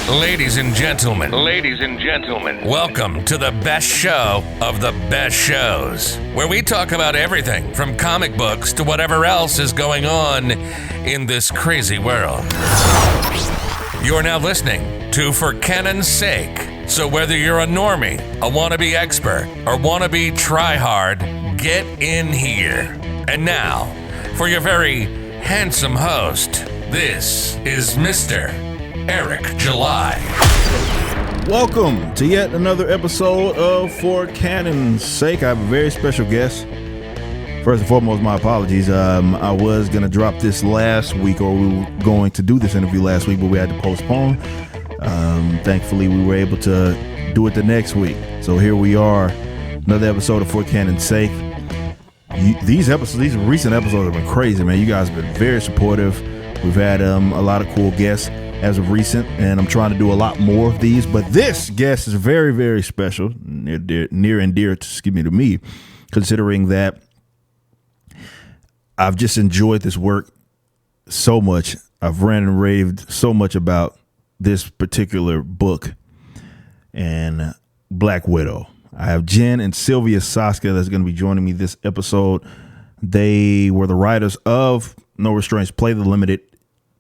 Ladies and gentlemen, welcome to the best show of the best shows, where we talk about everything from comic books to whatever else is going on in this crazy world. You are now listening to For Canon's Sake. So whether you're a normie, a wannabe expert, or wannabe try-hard, get in here. And now, for your very handsome host, this is Mr. Eric July. Welcome to yet another episode of For Canon's Sake. I have a very special guest. First and foremost, my apologies. I was going to drop this last week, or we were going to do this interview last week, but we had to postpone. Thankfully, we were able to do it the next week. So here we are, another episode of For Canon's Sake. These recent episodes have been crazy, man. You guys have been very supportive. We've had a lot of cool guests as of recent, and I'm trying to do a lot more of these. But this guest is very, very special, near and dear to me, considering that I've just enjoyed this work so much. I've ranted and raved so much about this particular book and Black Widow. I have Jen and Sylvia Soska that's going to be joining me this episode. They were the writers of No Restraints Play the Limited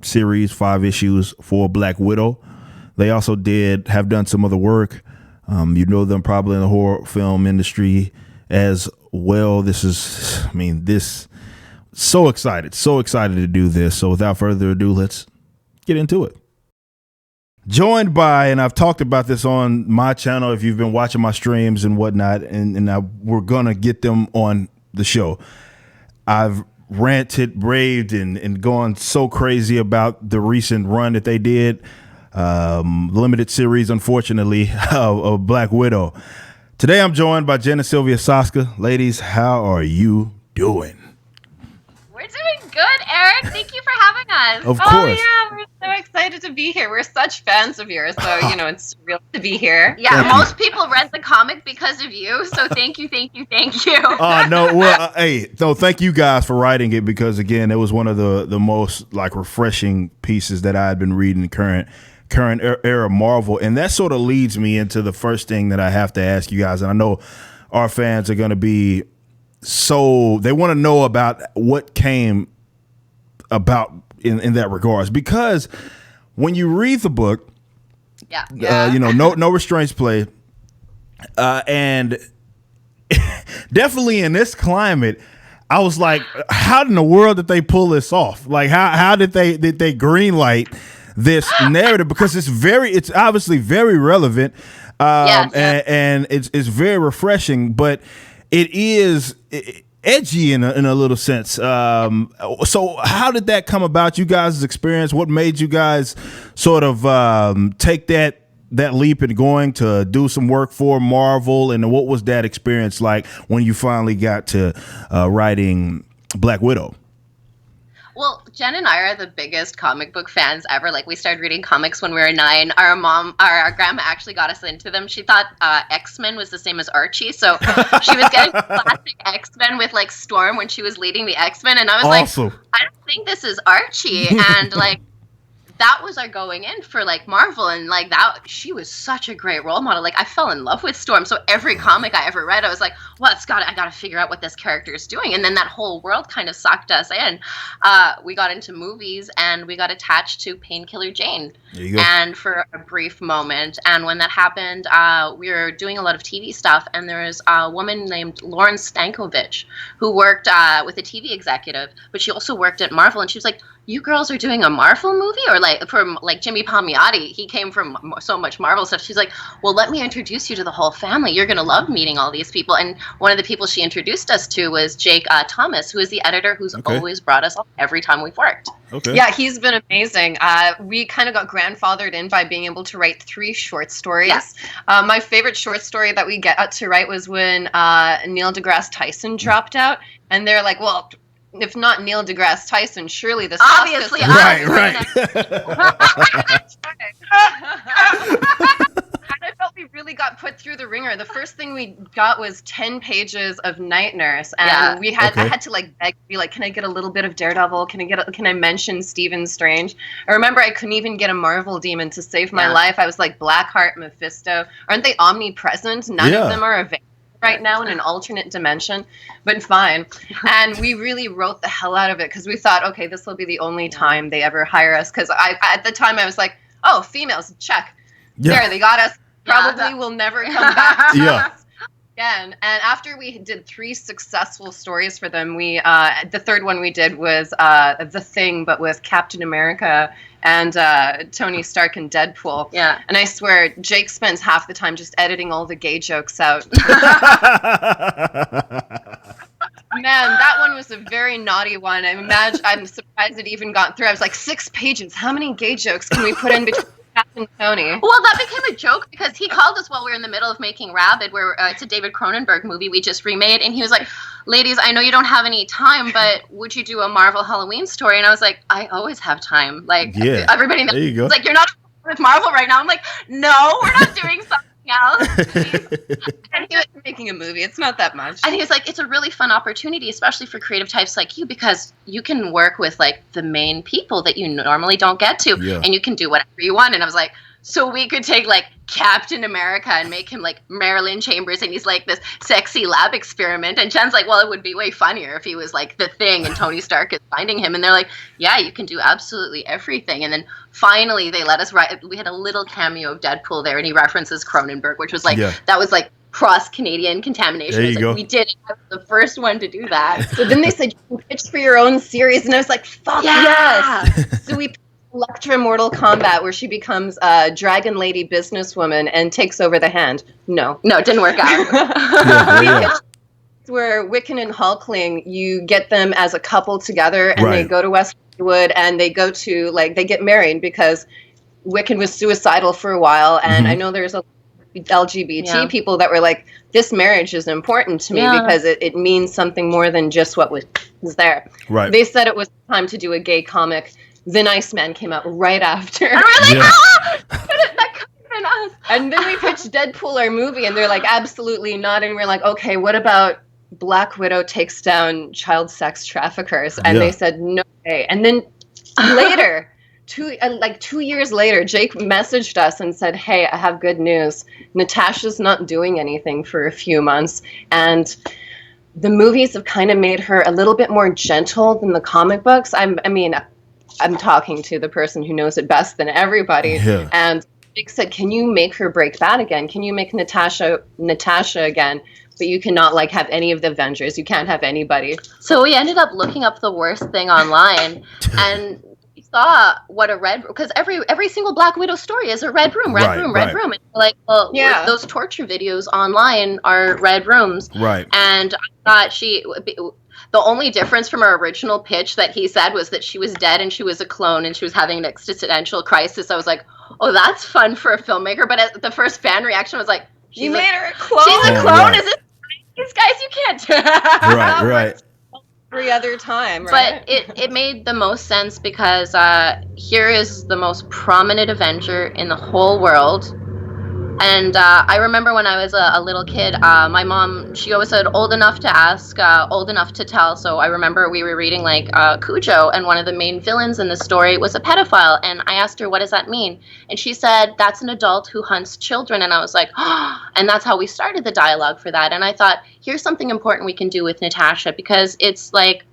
series, 5 issues for Black Widow. They also have done some other work. You know them probably in the horror film industry as well. So excited to do this. So without further ado, let's get into it. Joined by, and I've talked about this on my channel if you've been watching my streams and whatnot, and we're going to get them on the show. I've ranted, raved, and gone so crazy about the recent run that they did, limited series, unfortunately, of Black Widow. Today I'm joined by Jen and Sylvia Soska. Ladies, how are you doing? We're doing good, Eric. Thank you for having us. Of course. Oh, yeah, we're so excited to be here. We're such fans of yours, so, it's real to be here. Yeah, most people read the comic because of you, so thank you. Thank you guys for writing it, because, again, it was one of the most, refreshing pieces that I had been reading in current era Marvel, and that sort of leads me into the first thing that I have to ask you guys, and I know our fans are going to be they want to know about what came about in that regards, because when you read the book, no restraints play, and definitely in this climate, I was like, how in the world did they pull this off? Like, how did they green light this narrative? Because it's obviously very relevant, and it's very refreshing, but it is edgy in a little sense. So how did that come about, you guys' experience? What made you guys sort of take that leap in going to do some work for Marvel? And what was that experience like when you finally got to writing Black Widow? Well, Jen and I are the biggest comic book fans ever. Like, we started reading comics when we were 9. Our grandma actually got us into them. She thought X-Men was the same as Archie, so she was getting classic X-Men with Storm when she was leading the X-Men, and I was awesome. Like, I don't think this is Archie, and that was our going in for Marvel, and that she was such a great role model. I fell in love with Storm, so every comic I ever read, I was like, well, I gotta figure out what this character is doing. And then that whole world kind of sucked us in. We got into movies, and we got attached to Painkiller Jane, and for a brief moment. And when that happened, we were doing a lot of TV stuff, and there was a woman named Lauren Stankovic who worked with a TV executive, but she also worked at Marvel, and she was like, you girls are doing a Marvel movie? Or from Jimmy Palmiotti, he came from so much Marvel stuff. She's like, well, let me introduce you to the whole family. You're going to love meeting all these people. And one of the people she introduced us to was Jake Thomas, who is the editor who's always brought us up every time we've worked. Okay. Yeah, he's been amazing. We kind of got grandfathered in by being able to write 3 short stories. Yes. My favorite short story that we got to write was when Neil deGrasse Tyson dropped out. And they're like, well, if not Neil deGrasse Tyson, surely the obviously right. I felt we really got put through the ringer ringer. The first thing we got was 10 pages of Night Nurse, and I had to like beg, be like, can I get a little bit of Daredevil? Can I mention Stephen Strange? I remember I couldn't even get a Marvel demon to save my life. I was like, Blackheart, Mephisto, aren't they omnipresent? None of them are available right now in an alternate dimension, but fine. And we really wrote the hell out of it because we thought, okay, this will be the only time they ever hire us. Because at the time I was like, oh, females, check. There, they got us. Probably will never come back to us again. And after we did 3 successful stories for them, we the third one we did was The Thing, but with Captain America and Tony Stark and Deadpool. Yeah. And I swear, Jake spends half the time just editing all the gay jokes out. Man, that one was a very naughty one. I'm surprised it even got through. I was like, 6 pages. How many gay jokes can we put in between Captain Tony? Well, that became a joke because he called us while we were in the middle of making Rabid, where it's a David Cronenberg movie we just remade, and he was like, ladies, I know you don't have any time, but would you do a Marvel Halloween story? And I was like, I always have time. Like, everybody knows. There you go. Like, you're not with Marvel right now. I'm like, no, we're not doing something else. And he was making a movie. It's not that much. And he was like, it's a really fun opportunity, especially for creative types like you, because you can work with like the main people that you normally don't get to, and you can do whatever you want. And I was like, so we could take like Captain America and make him like Marilyn Chambers, and he's like this sexy lab experiment. And Jen's like, well, it would be way funnier if he was like the Thing and Tony Stark is finding him. And they're like, yeah, you can do absolutely everything. And then finally they let us write. We had a little cameo of Deadpool there, and he references Cronenberg, which was like, that was like cross-Canadian contamination. There you go. We did it. I was the first one to do that. So then they said, you can pitch for your own series. And I was like, fuck yes. So we Electra Mortal Kombat, where she becomes a dragon lady businesswoman and takes over the hand. No, it didn't work out. Where Wiccan and Hulkling, you get them as a couple together, and they go to West Hollywood, and they go to they get married because Wiccan was suicidal for a while, and I know there's a LGBT people that were like, this marriage is important to me because it means something more than just what was there. Right. They said it was time to do a gay comic. The Nice Man came out right after. And we're like, that could have been us. And then we pitched Deadpool, our movie, and they're like, absolutely not. And we're like, okay, what about Black Widow takes down child sex traffickers? And they said, no way. And then later, 2 years later, Jake messaged us and said, hey, I have good news. Natasha's not doing anything for a few months. And the movies have kind of made her a little bit more gentle than the comic books. I'm talking to the person who knows it best than everybody. Yeah. And Jake said, can you make her break bad again? Can you make Natasha again? But you cannot have any of the Avengers. You can't have anybody. So we ended up looking up the worst thing online, and we saw what a red, because every single Black Widow story is a red room. And we're like, well, those torture videos online are red rooms. Right. And I thought the only difference from our original pitch that he said was that she was dead and she was a clone and she was having an existential crisis. I was like, oh, that's fun for a filmmaker. But the first fan reaction was like, you made her a clone? She's a clone? Right. Is it? These guys, you can't do that. Right. Every other time, right? But it made the most sense because here is the most prominent Avenger in the whole world. And I remember when I was a little kid, my mom, she always said, old enough to ask, old enough to tell. So I remember we were reading Cujo, and one of the main villains in the story was a pedophile. And I asked her, what does that mean? And she said, that's an adult who hunts children. And I was like, oh, and that's how we started the dialogue for that. And I thought, here's something important we can do with Natasha, because it's like,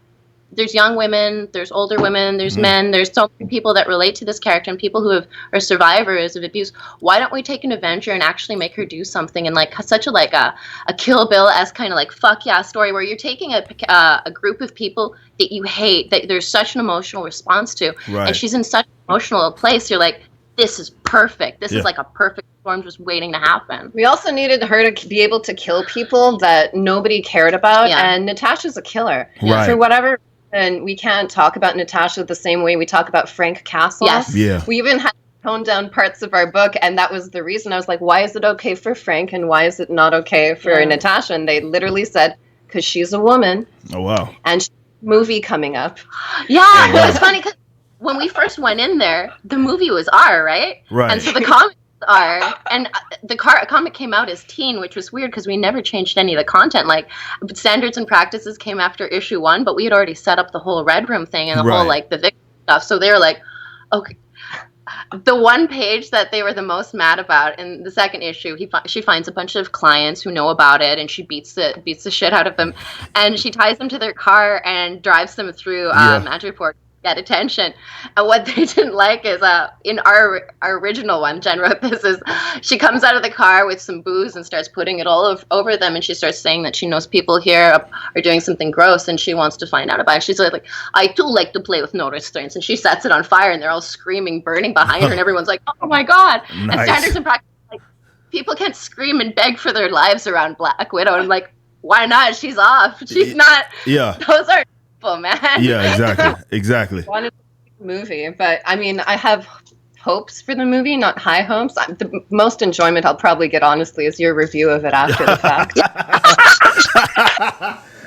there's young women, there's older women, there's men, there's so many people that relate to this character and people who are survivors of abuse. Why don't we take an Avenger and actually make her do something in such a Kill Bill-esque kind of fuck yeah story where you're taking a group of people that you hate, that there's such an emotional response to, and she's in such an emotional place. You're like, this is perfect. This is like a perfect storm just waiting to happen. We also needed her to be able to kill people that nobody cared about, and Natasha's a killer. Right. For whatever. And we can't talk about Natasha the same way we talk about Frank Castle. Yes. Yeah. We even had to tone down parts of our book, and that was the reason. I was like, why is it okay for Frank and why is it not okay for Natasha? And they literally said, because she's a woman. Oh, wow. And she's a movie coming up. Yeah, it was funny because when we first went in there, the movie was R, right? Right. And so the comic are, and the comic came out as teen, which was weird because we never changed any of the content. Like, Standards and Practices came after issue 1, but we had already set up the whole Red Room thing and the whole like the victim stuff. So they were like, okay. The one page that they were the most mad about in the second issue, she finds a bunch of clients who know about it, and she beats the shit out of them, and she ties them to their car and drives them through Madripoor. Get attention. And what they didn't like is in our original one, Jen wrote this, is she comes out of the car with some booze and starts putting it all over them, and she starts saying that she knows people here are doing something gross and she wants to find out about it. She's like, I too like to play with no restraints, and she sets it on fire and they're all screaming, burning behind her, and everyone's like, oh my god. Nice. And Standards and Practice, like, people can't scream and beg for their lives around Black Widow, and I'm like, why not? She's off. She's not. Yeah. Those are man. Yeah, exactly. Wanted the movie, but I mean, I have hopes for the movie, not high hopes. The most enjoyment I'll probably get, honestly, is your review of it after the fact.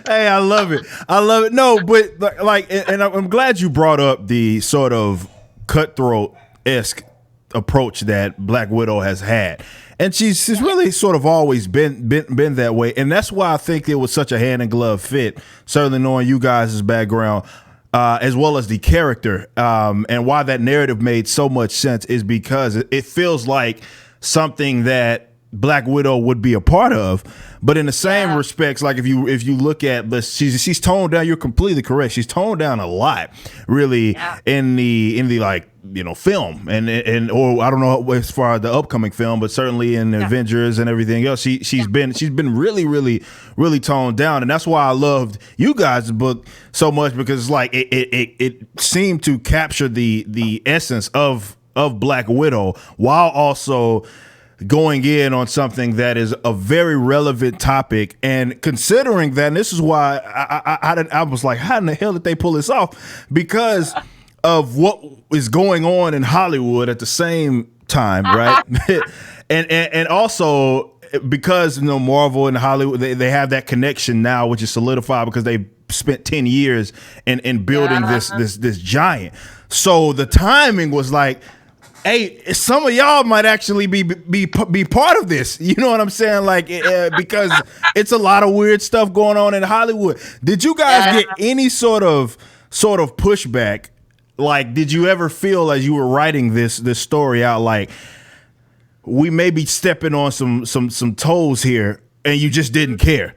Hey, I love it. No, but like, and I'm glad you brought up the sort of cutthroat-esque approach that Black Widow has had. And she's really sort of always been that way. And that's why I think it was such a hand in glove fit, certainly knowing you guys' background, as well as the character. And why that narrative made so much sense is because it feels like something that Black Widow would be a part of. But in the same respects, like if you look at, she's toned down. You're completely correct. She's toned down a lot, really, in the like, film and or I don't know as far as the upcoming film, but certainly in Avengers and everything else, she's been really toned down, and that's why I loved you guys' book so much, because it's like it seemed to capture the essence of Black Widow while also going in on something that is a very relevant topic. And considering that, and this is why I was like, how in the hell did they pull this off? Because of what is going on in Hollywood at the same time, right? and also because Marvel and Hollywood, they have that connection now, which is solidified because they spent 10 years in building this giant. So the timing was like, hey, some of y'all might actually be part of this. You know what I'm saying? Like, because it's a lot of weird stuff going on in Hollywood. Did you guys get any sort of pushback? Like, did you ever feel as you were writing this story out, like, we may be stepping on some toes here, and you just didn't care?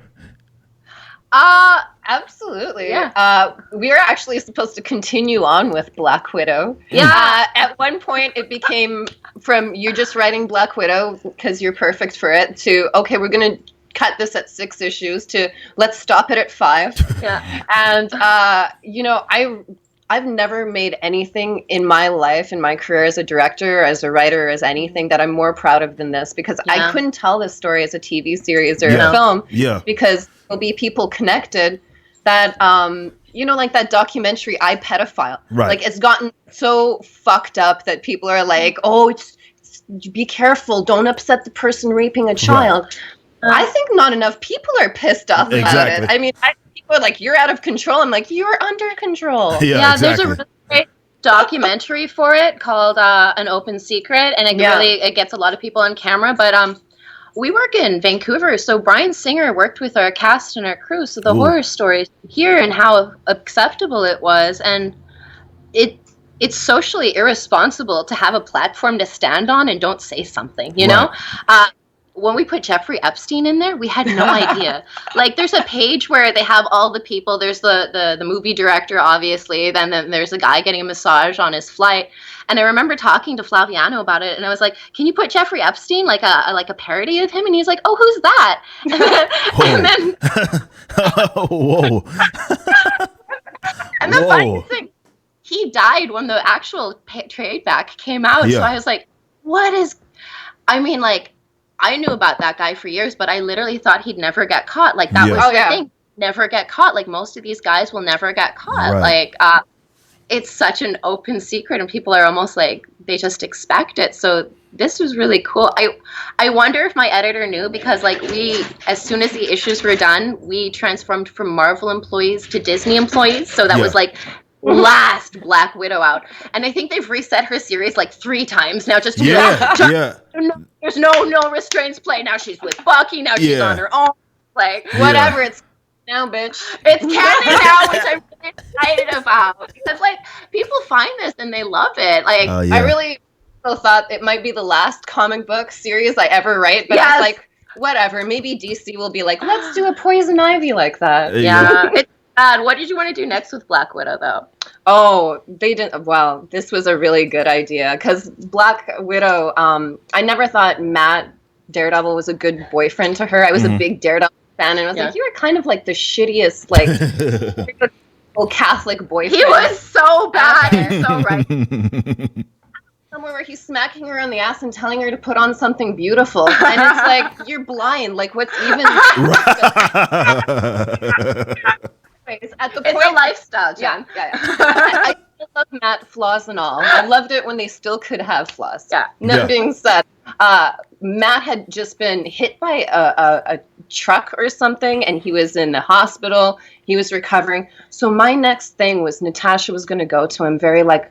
Absolutely. Yeah. We were actually supposed to continue on with Black Widow. Yeah. At one point, it became from you just writing Black Widow because you're perfect for it to, okay, we're going to cut this at 6 issues to let's stop it at 5. Yeah. And, I've never made anything in my life, in my career as a director, as a writer, as anything that I'm more proud of than this, because I couldn't tell this story as a TV series or a film because there'll be people connected that, like that documentary, I Pedophile. Right. Like, it's gotten so fucked up that people are like, oh, be careful, don't upset the person raping a child. Right. I think not enough people are pissed off about it. I mean, people are like, you're out of control. I'm like, you're under control. Yeah, exactly. There's a really great documentary for it called An Open Secret, and it gets a lot of people on camera. But we work in Vancouver, so Bryan Singer worked with our cast and our crew, so the horror stories here and how acceptable it was, and it's socially irresponsible to have a platform to stand on and don't say something, you know? When we put Jeffrey Epstein in there, we had no idea. Like, there's a page where they have all the people. There's the movie director, obviously. Then there's a guy getting a massage on his flight. And I remember talking to Flaviano about it, and I was like, "Can you put Jeffrey Epstein, like a parody of him?" And he's like, "Oh, who's that?" And then, whoa. And the funny thing, he died when the actual trade back came out. Yeah. So I was like, "What is?" I mean, like, I knew about that guy for years, but I literally thought he'd never get caught. Like, that was the thing. Never get caught. Like, most of these guys will never get caught. Right. Like, it's such an open secret, and people are almost like, they just expect it. So this was really cool. I wonder if my editor knew, because, like, as soon as the issues were done, we transformed from Marvel employees to Disney employees. So that was like last Black Widow out. And I think they've reset her series like 3 times now just to be there's no restraints play. Now she's with Bucky. Now she's on her own. Like, whatever. It's now, bitch. It's canon now, which I'm really excited about. Because, like, people find this and they love it. Like, I really thought it might be the last comic book series I ever write, but I was like, whatever. Maybe DC will be like, let's do a Poison Ivy like that. It's bad. What did you want to do next with Black Widow, though? Oh, they didn't. Well, this was a really good idea because Black Widow, I never thought Matt Daredevil was a good boyfriend to her. I was a big Daredevil fan, and I was like, you were kind of like the shittiest, like, Catholic boyfriend. He was so bad. You're so right. Somewhere where he's smacking her on the ass and telling her to put on something beautiful, and it's like, you're blind. Like, what's even? At the point, it's a lifestyle, Jen. I love Matt, flaws and all. I loved it when they still could have flaws. That being said, Matt had just been hit by a truck or something, and he was in the hospital. He was recovering. So my next thing was Natasha was going to go to him very, like,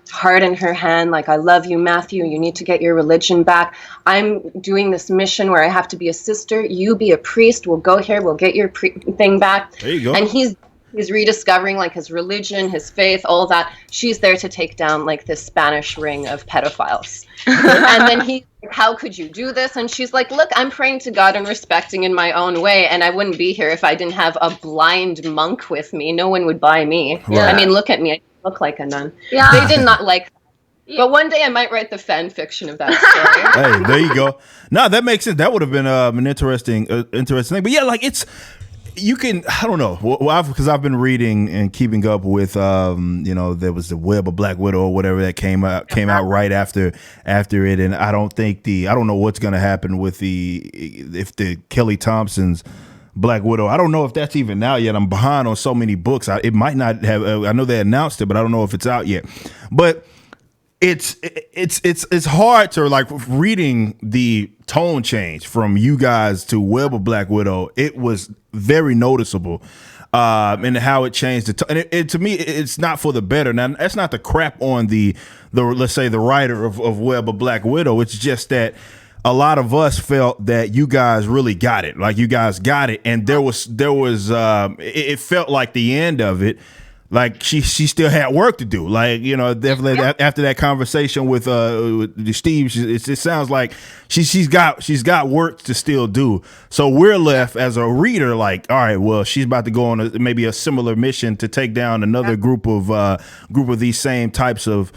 heart in her hand, like, I love you, Matthew, you need to get your religion back. I'm doing this mission where I have to be a sister, you be a priest, we'll go here, we'll get your thing back. There you go. And he's rediscovering, like, his religion, his faith, all that. She's there to take down, like, this Spanish ring of pedophiles. And then he's like, how could you do this? And she's like, look, I'm praying to God and respecting in my own way, and I wouldn't be here if I didn't have a blind monk with me. No one would buy me. Right. I mean, look at me. I look like a nun. They did not like that. But one day I might write the fan fiction of that story. Hey, there you go. No, that makes sense. That would have been an interesting thing. But yeah, like, it's, you can, I don't know, because I've been reading and keeping up with, there was the Web of Black Widow or whatever that came out right after it, and I don't know what's going to happen with if the Kelly Thompson's Black Widow. I don't know if that's even out yet. I'm behind on so many books. It might not have. I know they announced it, but I don't know if it's out yet. But it's hard to, like, reading the tone change from you guys to Web of Black Widow. It was very noticeable, and how it changed the tone. And to me, it's not for the better. Now, that's not the crap on the let's say the writer of Web of Black Widow. It's just that a lot of us felt that you guys really got it. Like, you guys got it. And there was it felt like the end of it, like she still had work to do. Like, definitely after that conversation with Steve, it sounds like she's got work to still do. So we're left as a reader like, all right, well, she's about to go on maybe a similar mission to take down another group of these same types of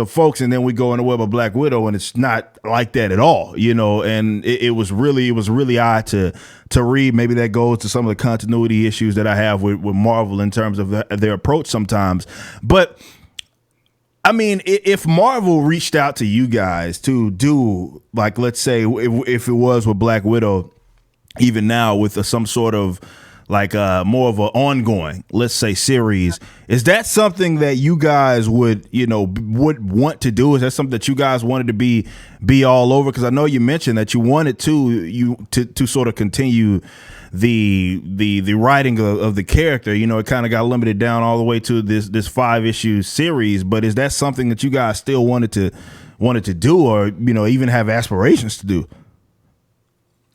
folks, and then we go in the Web of Black Widow, and it's not like that at all, and it was really odd to read. Maybe that goes to some of the continuity issues that I have with Marvel in terms of their approach sometimes. But I mean, if Marvel reached out to you guys to do, like, let's say if it was with Black Widow, even now with some sort of, like, more of an ongoing, let's say, series, is that something that you guys would want to do? Is that something that you guys wanted to be all over? Because I know you mentioned that you wanted to sort of continue the writing of the character. It kind of got limited down all the way to this 5-issue series. But is that something that you guys still wanted to do, or even have aspirations to do?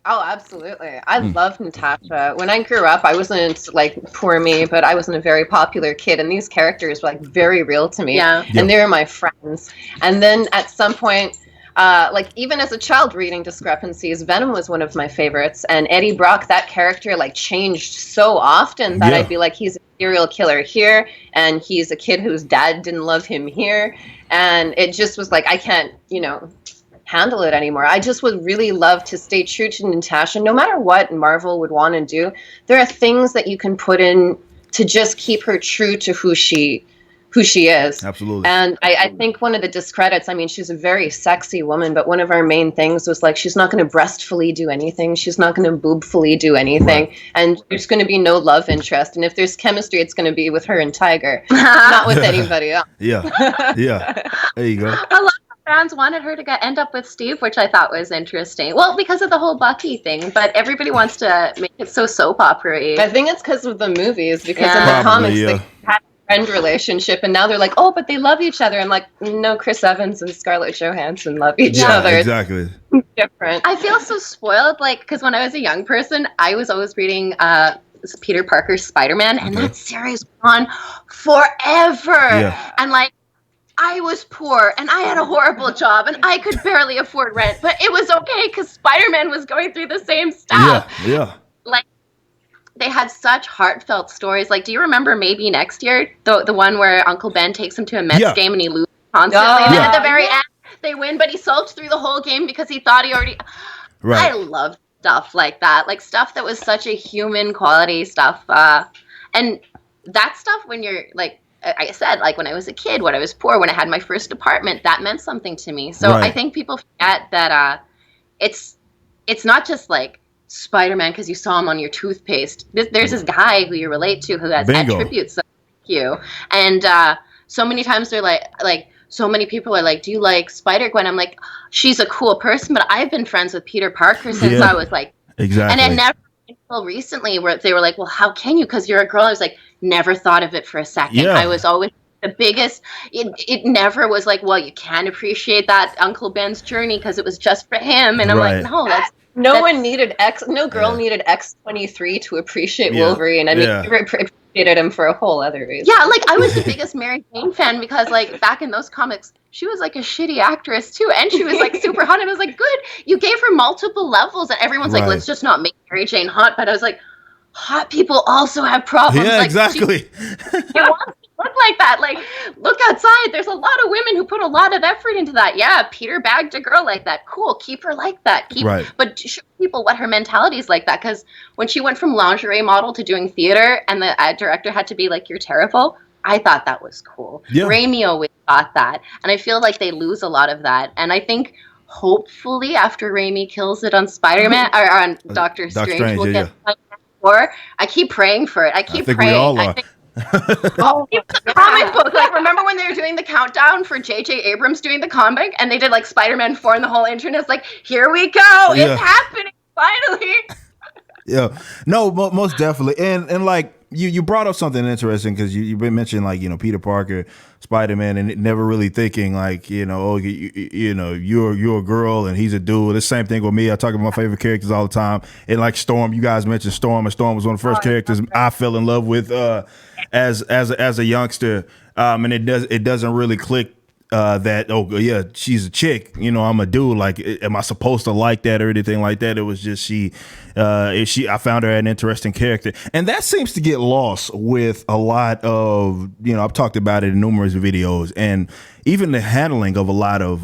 Oh, absolutely. I love Natasha. When I grew up, I wasn't, like, poor me, but I wasn't a very popular kid. And these characters were, like, very real to me. Yeah. And they were my friends. And then at some point, like, even as a child reading Discrepancies, Venom was one of my favorites. And Eddie Brock, that character, like, changed so often that I'd be like, he's a serial killer here, and he's a kid whose dad didn't love him here. And it just was like, I can't, handle it anymore. I just would really love to stay true to Natasha. No matter what Marvel would want to do, there are things that you can put in to just keep her true to who she is. Absolutely. And I think one of the discredits, I mean, she's a very sexy woman, but one of our main things was, like, she's not going to breastfully do anything. She's not going to boobfully do anything. Right. And there's going to be no love interest. And if there's chemistry, it's going to be with her and Tiger, not with anybody else. Yeah. There you go. A lot of fans wanted her to end up with Steve, which I thought was interesting. Well, because of the whole Bucky thing, but everybody wants to make it so soap opera-y. I think it's because of the movies, because in the comics, they had friend relationship, and now they're like, oh, but they love each other. I'm like, no, Chris Evans and Scarlett Johansson love each other. Exactly. It's different. I feel so spoiled, like, because when I was a young person, I was always reading Peter Parker's Spider-Man, and that series went on forever. Yeah. And like, I was poor and I had a horrible job and I could barely afford rent, but it was okay because Spider-Man was going through the same stuff. Yeah. Like, they had such heartfelt stories. Like, do you remember Maybe Next Year? The one where Uncle Ben takes him to a Mets game and he loses constantly. And then at the very end, they win, but he sulked through the whole game because he thought he already... Right. I love stuff like that. Like, stuff that was such a human quality stuff. And that stuff when you're, like I said, like when I was a kid, when I was poor, when I had my first apartment, that meant something to me. So I think people forget that it's not just like Spider-Man because you saw him on your toothpaste. There's this guy who you relate to who has attributes like you. And so many times they're like so many people are like, do you like Spider-Gwen? I'm like, she's a cool person, but I've been friends with Peter Parker since I was like, exactly. And I never until recently where they were like, well, how can you? Because you're a girl. I was like, never thought of it for a second. Yeah. I was always the biggest. It never was like, well, you can appreciate that Uncle Ben's journey because it was just for him. And I'm like, no, that's no one needed no girl needed X-23 to appreciate Wolverine. I mean, you appreciated him for a whole other reason. Yeah, like I was the biggest Mary Jane fan because like back in those comics, she was like a shitty actress too, and she was like super hot. And I was like, good, you gave her multiple levels, and everyone's like, let's just not make Mary Jane hot. But I was like, hot people also have problems. Yeah, like, exactly. She wants to look like that. Like, look outside. There's a lot of women who put a lot of effort into that. Yeah, Peter bagged a girl like that. Cool. Keep her like that. But show people what her mentality is like that. Because when she went from lingerie model to doing theater and the director had to be like, you're terrible, I thought that was cool. Yeah. Raimi always thought that. And I feel like they lose a lot of that. And I think hopefully after Raimi kills it on Spider-Man or on Doctor Strange, we'll get more. I keep praying for it. I think praying. We all are. Comic book. Like, remember when they were doing the countdown for J.J. Abrams doing the comic, and they did like Spider-Man 4, and the whole internet's like, "Here we go! It's happening finally!" Yeah, no, most definitely, and like you brought up something interesting because you've been mentioning like Peter Parker, Spider-Man, and never really thinking like you're a girl and he's a dude. The same thing with me. I talk about my favorite characters all the time, and like Storm, you guys mentioned Storm, and Storm was one of the first characters I fell in love with as a youngster, and it doesn't really click. That she's a chick, I'm a dude, like am I supposed to like that or anything like that? It was just I found her an interesting character, and that seems to get lost with a lot of I've talked about it in numerous videos, and even the handling of a lot of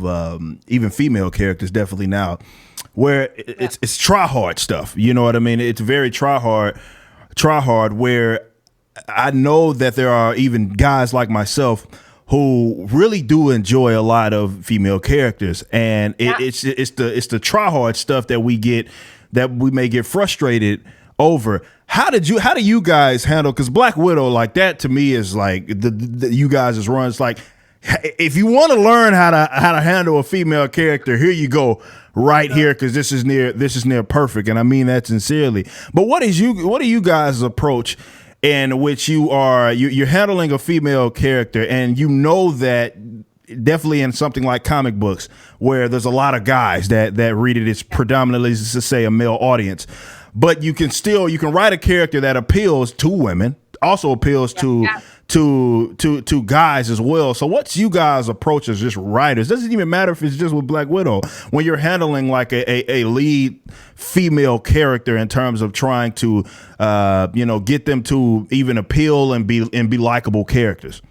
even female characters definitely now where it's try hard stuff, you know what I mean? It's very try hard where I know that there are even guys like myself who really do enjoy a lot of female characters, and it's the try hard stuff that we may get frustrated over. How do you guys handle? Because Black Widow, like that to me is like the you guys' runs. Like if you want to learn how to handle a female character, here you go right here, because this is near perfect, and I mean that sincerely. But what do you guys' approach in which you're handling a female character, and that definitely in something like comic books where there's a lot of guys that read it, it's predominantly, to say, a male audience, but you can write a character that appeals to women, also appeals to guys as well. So what's you guys' approach as just writers? Doesn't even matter if it's just with Black Widow, when you're handling like a lead female character in terms of trying to get them to even appeal and be likable characters.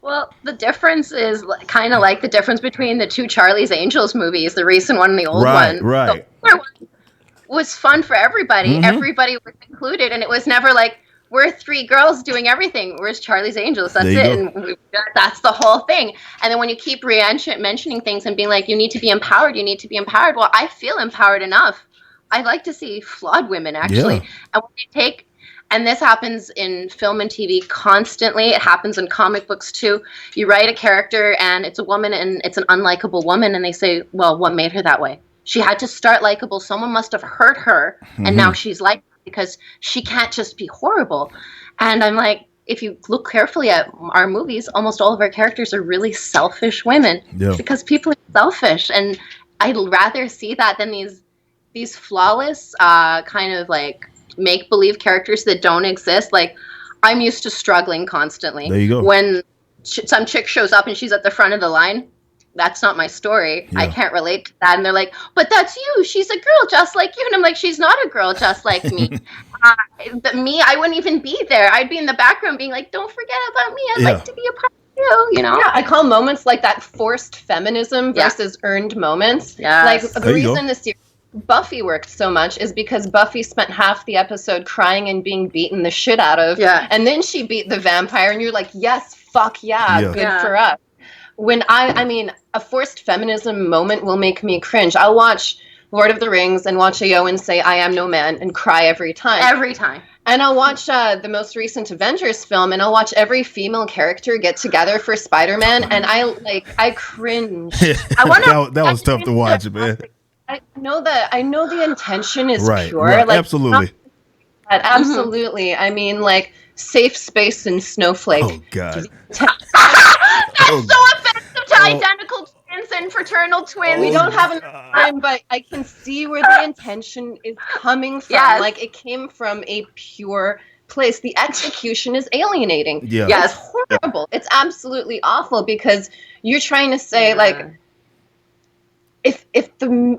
Well, the difference is kind of like the difference between the two Charlie's Angels movies, the recent one and the old one. Right. The older one was fun for everybody. Mm-hmm. Everybody was included, and it was never like, we're three girls doing everything. Where's Charlie's Angels? That's it. And that's the whole thing. And then when you keep mentioning things and being like, you need to be empowered. Well, I feel empowered enough. I'd like to see flawed women, actually. Yeah. And when they take, and this happens in film and TV constantly. It happens in comic books too. You write a character and it's a woman and it's an unlikable woman. And they say, well, what made her that way? She had to start likable. Someone must have hurt her. And now she's likable. Because she can't just be horrible. And I'm like, if you look carefully at our movies, almost all of our characters are really selfish women because people are selfish, and I'd rather see that than these flawless kind of like make believe characters that don't exist. Like, I'm used to struggling constantly. There you go. When some chick shows up and she's at the front of the line, that's not my story. I can't relate to that. And they're like, but that's you. She's a girl just like you. And I'm like, she's not a girl just like me. But me, I wouldn't even be there. I'd be in the background being like, don't forget about me. I'd like to be a part of you, you know? Yeah, I call moments like that forced feminism versus earned moments. Yeah. Like, the reason this year Buffy worked so much is because Buffy spent half the episode crying and being beaten the shit out of. Yeah. And then she beat the vampire, and you're like, yes, fuck good for us. When I mean, a forced feminism moment will make me cringe. I'll watch Lord of the Rings and watch Eowyn say, I am no man, and cry every time. Every time. And I'll watch the most recent Avengers film, and I'll watch every female character get together for Spider-Man, and I cringe. I wonder that was tough to watch, man. I know the intention is pure. Right, like, absolutely. Absolutely. I mean, like, safe space and Snowflake. Oh, God. That's so offensive to identical twins and fraternal twins. We don't have enough time, but I can see where the intention is coming from. Yes. Like, it came from a pure place. The execution is alienating. Yeah. It's horrible. It's absolutely awful, because you're trying to say, like, if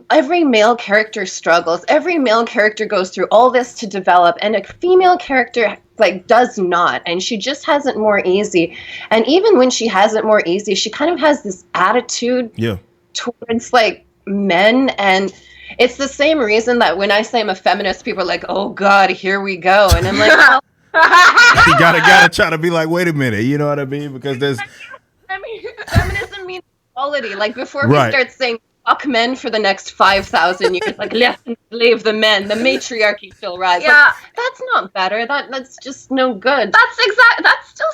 every male character struggles, every male character goes through all this to develop, and a female character like does not, and she just has it more easy. And even when she has it more easy, she kind of has this attitude towards like men, and it's the same reason that when I say I'm a feminist, people are like, "Oh God, here we go," and I'm like, you gotta try to be like, wait a minute, you know what I mean? Because there's, I mean, feminism means equality. Like, before we start saying fuck men for the next 5,000 years, like, let's enslave the men, the matriarchy shall rise. Yeah, like, that's not better. That's just no good. That's still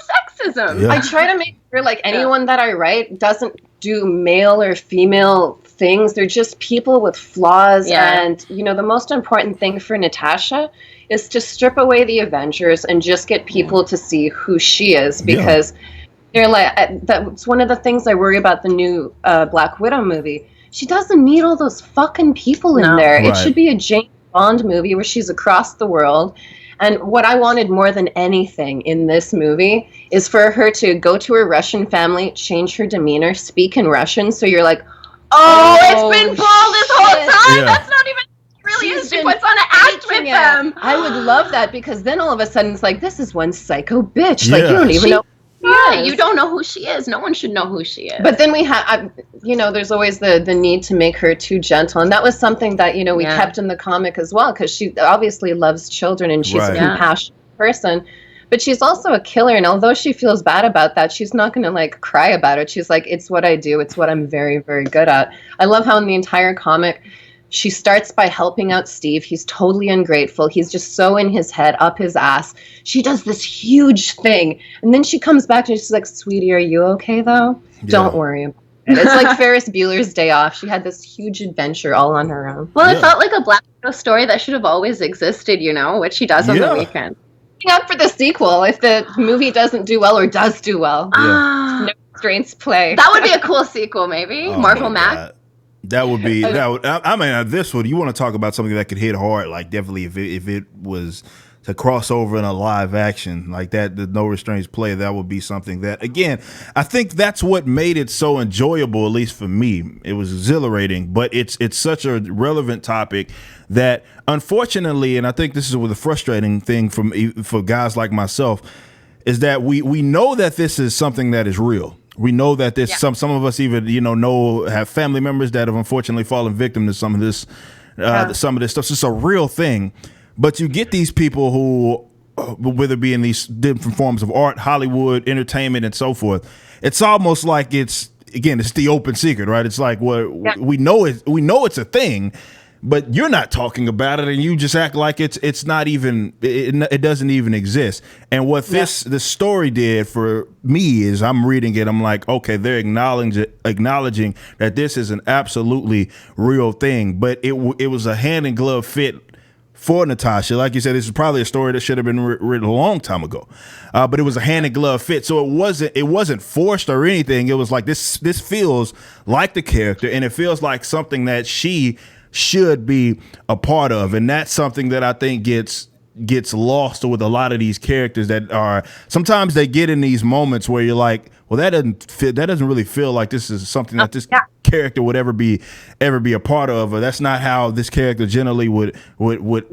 sexism. I try to make sure, like, anyone that I write doesn't do male or female things. They're just people with flaws. And, you know, the most important thing for Natasha is to strip away the Avengers and just get people to see who she is, because they're like, that's one of the things I worry about the new Black Widow movie. She doesn't need all those fucking people in there. Right. It should be a James Bond movie where she's across the world. And what I wanted more than anything in this movie is for her to go to her Russian family, change her demeanor, speak in Russian. So you're like, oh it's been Paul this whole time. Yeah. That's not even really is. She puts on an act with them. I would love that, because then all of a sudden it's like, this is one psycho bitch. Like, you don't even know. Yeah, you don't know who she is. No one should know who she is. But then we have, you know, there's always the need to make her too gentle. And that was something that, you know, we kept in the comic as well, because she obviously loves children and she's a compassionate person. But she's also a killer. And although she feels bad about that, she's not going to, like, cry about it. She's like, it's what I do. It's what I'm very, very good at. I love how in the entire comic, she starts by helping out Steve. He's totally ungrateful. He's just so in his head, up his ass. She does this huge thing. And then she comes back and she's like, sweetie, are you okay, though? Yeah. Don't worry about it. It's like Ferris Bueller's Day Off. She had this huge adventure all on her own. Well, it felt like a Black Widow story that should have always existed, you know, what she does on the weekend. Up for the sequel if the movie doesn't do well or does do well. No restraints play. That would be a cool sequel, maybe. Marvel Max. That would be I mean, this one, you want to talk about something that could hit hard, like definitely if it was to cross over in a live action like that, the no restraints play, that would be something that, again, I think that's what made it so enjoyable, at least for me. It was exhilarating, but it's such a relevant topic that, unfortunately, and I think this is the frustrating thing for guys like myself, is that we know that this is something that is real. We know that there's some of us even, you know have family members that have unfortunately fallen victim to some of this stuff. So it's a real thing. But you get these people who, whether it be in these different forms of art, Hollywood, entertainment, and so forth, it's almost like it's the open secret, right? It's like, we know it's a thing, but you're not talking about it, and you just act like it's not even, it doesn't even exist. And what this story did for me is, I'm reading it, I'm like, okay, they're acknowledging that this is an absolutely real thing, but it was a hand in glove fit for Natasha. Like you said, this is probably a story that should have been written a long time ago, but it was a hand in glove fit. So it wasn't forced or anything. It was like this feels like the character, and it feels like something that she should be a part of, and that's something that I think gets lost with a lot of these characters that are sometimes they get in these moments where you're like, well, that doesn't really feel like this is something that this character would ever be a part of, or that's not how this character generally would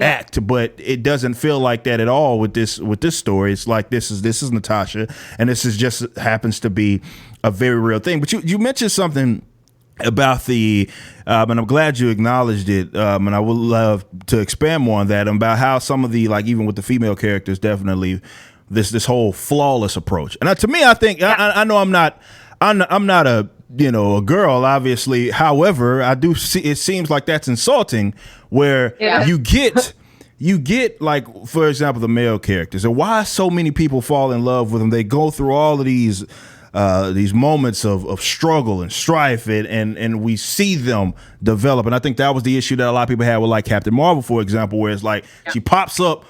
act. But it doesn't feel like that at all with this story. It's like this is Natasha, and this is just happens to be a very real thing. But you mentioned something about the and I'm glad you acknowledged it, and I would love to expand more on that, about how some of the, like, even with the female characters, definitely this whole flawless approach. And to me, I think I know I'm not a a girl, obviously. However, I do see it seems like that's insulting where you get, like, for example, the male characters, and why so many people fall in love with them. They go through all of these moments of struggle and strife, and we see them develop. And I think that was the issue that a lot of people had with, like, Captain Marvel, for example, where it's like she pops up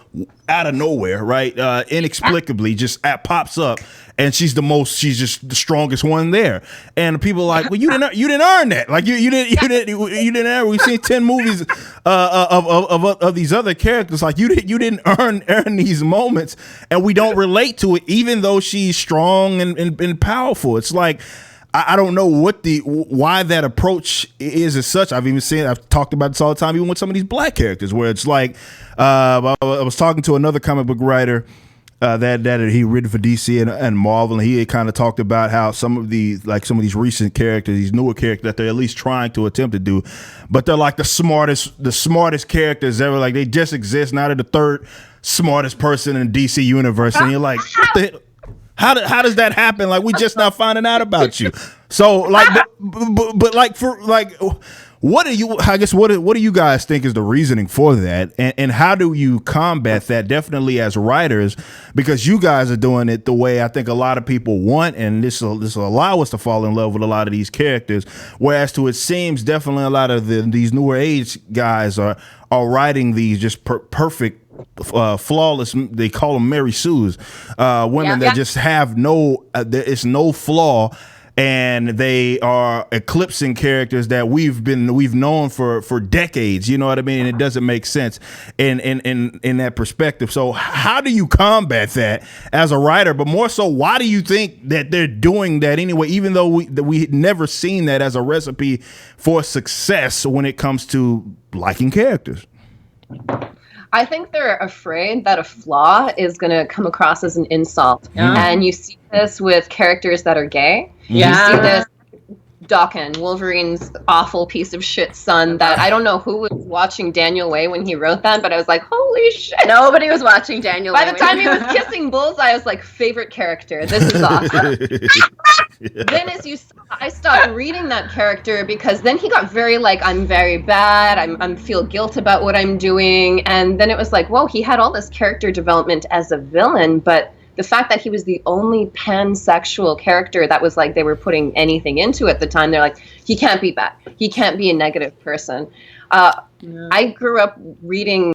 out of nowhere, right? Inexplicably, just pops up, and she's just the strongest one there. And people are like, well, you didn't earn that. Like you didn't earn. We've seen 10 movies of these other characters. Like you didn't earn these moments, and we don't relate to it, even though she's strong and powerful. It's like, I don't know why that approach is as such. I've talked about this all the time, even with some of these black characters, where it's like, I was talking to another comic book writer that he written for DC and Marvel, and he had kind of talked about how some of these recent characters, these newer characters, that they're at least trying to attempt to do, but they're like the smartest characters ever. Like, they just exist. Now they're the third smartest person in DC universe, and you're like, what the? How does that happen? Like, we just now finding out about you. So, like, but like, for like, what do you guys think is the reasoning for that, and how do you combat that? Definitely as writers, because you guys are doing it the way I think a lot of people want, and this will allow us to fall in love with a lot of these characters. Whereas it seems definitely a lot of these newer age guys are writing these just perfect, flawless, they call them Mary Sue's, women that just have it's no flaw, and they are eclipsing characters that we've known for decades. You know what I mean? And it doesn't make sense in that perspective. So how do you combat that as a writer? But more so, why do you think that they're doing that anyway, even though we had never seen that as a recipe for success when it comes to liking characters? I think they're afraid that a flaw is going to come across as an insult. And you see this with characters that are gay. You see this Daken, Wolverine's awful piece of shit son, that I don't know who was watching Daniel Way when he wrote that, but I was like, holy shit. Nobody was watching Daniel Way. By the time he was kissing Bullseye, I was like, favorite character. This is awesome. Then I stopped reading that character, because then he got very like, I'm very bad. I feel guilt about what I'm doing. And then it was like, whoa, he had all this character development as a villain, but the fact that he was the only pansexual character that was like they were putting anything into at the time, they're like, he can't be bad. He can't be a negative person. I grew up reading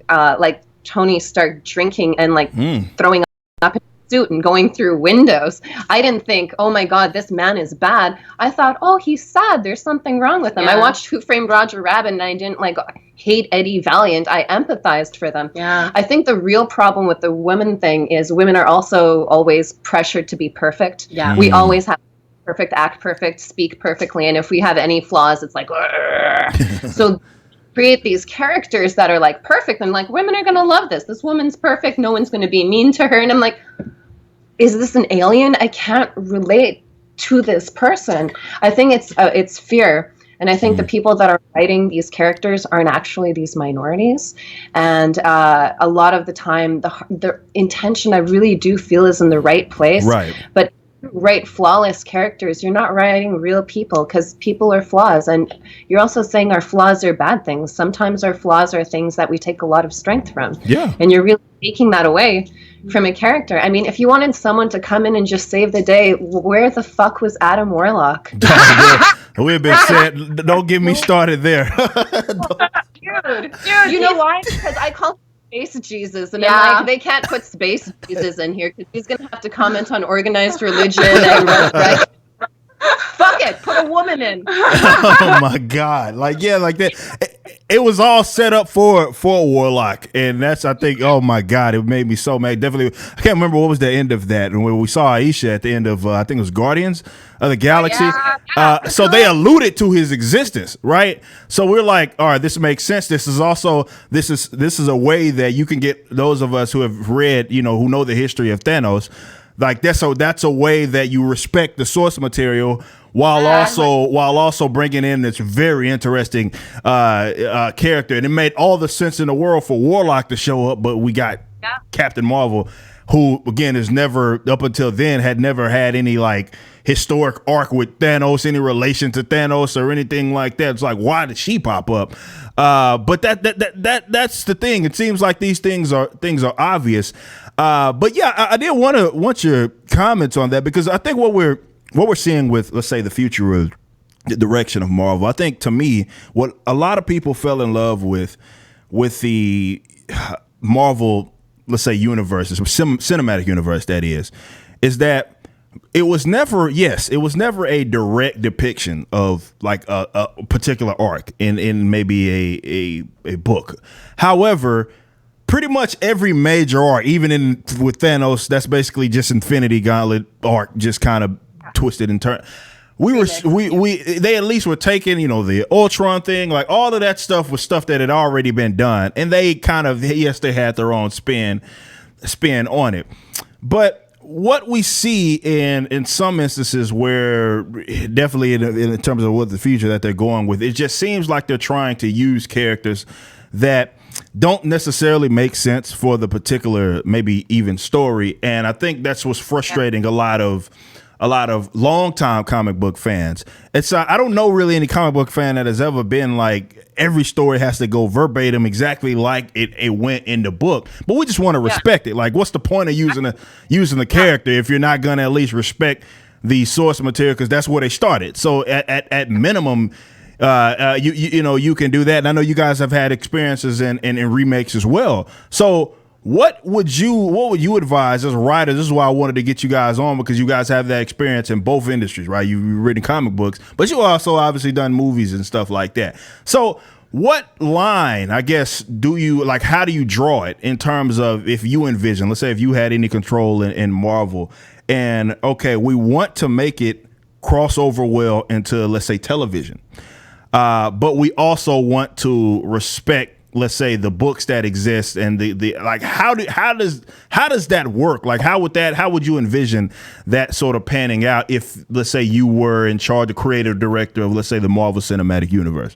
like Tony Stark drinking and like throwing up in his suit and going through windows. I didn't think, oh my God, this man is bad. I thought, oh, he's sad. There's something wrong with him. I watched Who Framed Roger Rabbit, and I didn't like hate Eddie Valiant. I empathized for them. I think the real problem with the women thing is women are also always pressured to be perfect. We always have perfect, act perfect, speak perfectly, and if we have any flaws, it's like so create these characters that are like perfect, and like, women are gonna love this woman's perfect, no one's gonna be mean to her, and I'm like, is this an alien? I can't relate to this person. I think it's fear. And I think the people that are writing these characters aren't actually these minorities. And a lot of the time, the intention I really do feel is in the right place. Right. But write flawless characters, you're not writing real people, because people are flaws. And you're also saying our flaws are bad things. Sometimes our flaws are things that we take a lot of strength from. Yeah. And you're really taking that away from a character. I mean, if you wanted someone to come in and just save the day, where the fuck was Adam Warlock? We've been said, don't get me started there. Dude, you know why? Because I call him Space Jesus, and I'm like, they can't put Space Jesus in here because he's gonna have to comment on organized religion and right. Fuck it, put a woman in. Oh my God! Like that. It was all set up for a warlock, and that's I think. Oh my God! It made me so mad. Definitely, I can't remember what was the end of that, and when we saw Aisha at the end of I think it was Guardians of the Galaxy. So they alluded to his existence, right? So we're like, all right, this makes sense. This is a way that you can get those of us who have read, who know the history of Thanos. Like that's a way that you respect the source material while also bringing in this very interesting character, and it made all the sense in the world for Warlock to show up. But we got Captain Marvel, who again is never up until then had never had any like historic arc with Thanos, any relation to Thanos or anything like that. It's like, why did she pop up? But that's the thing. It seems like these things are obvious. But yeah, I did want your comments on that, because I think what we're seeing with, let's say, the future of the direction of Marvel, I think to me, what a lot of people fell in love with the Marvel, let's say, universe, cinematic universe, that is that it was never a direct depiction of like a particular arc in maybe a book. However, pretty much every major arc, even with Thanos, that's basically just Infinity Gauntlet arc, just kind of twisted and turned. They at least were taking, the Ultron thing, like all of that stuff was stuff that had already been done, and they kind of, yes, they had their own spin on it. But what we see in some instances, where definitely in terms of what the future that they're going with, it just seems like they're trying to use characters that don't necessarily make sense for the particular, maybe even story. And I think that's what's frustrating a lot of longtime comic book fans. It's I don't know really any comic book fan that has ever been like, every story has to go verbatim exactly like it went in the book. But we just want to respect it. Like, what's the point of using the character if you're not going to at least respect the source material, because that's where they started. So at minimum, you can do that. And I know you guys have had experiences in remakes as well. So what would you advise as a writer? This is why I wanted to get you guys on, because you guys have that experience in both industries, right? You've written comic books, but you also obviously done movies and stuff like that. So what line, I guess, do you like? How do you draw it in terms of, if you envision, let's say, if you had any control in Marvel, and okay, we want to make it crossover well into, let's say, television, but we also want to respect, let's say, the books that exist, and the like, how does that work? Like, how would you envision that sort of panning out if, let's say, you were in charge, the creative director of, let's say, the Marvel Cinematic Universe?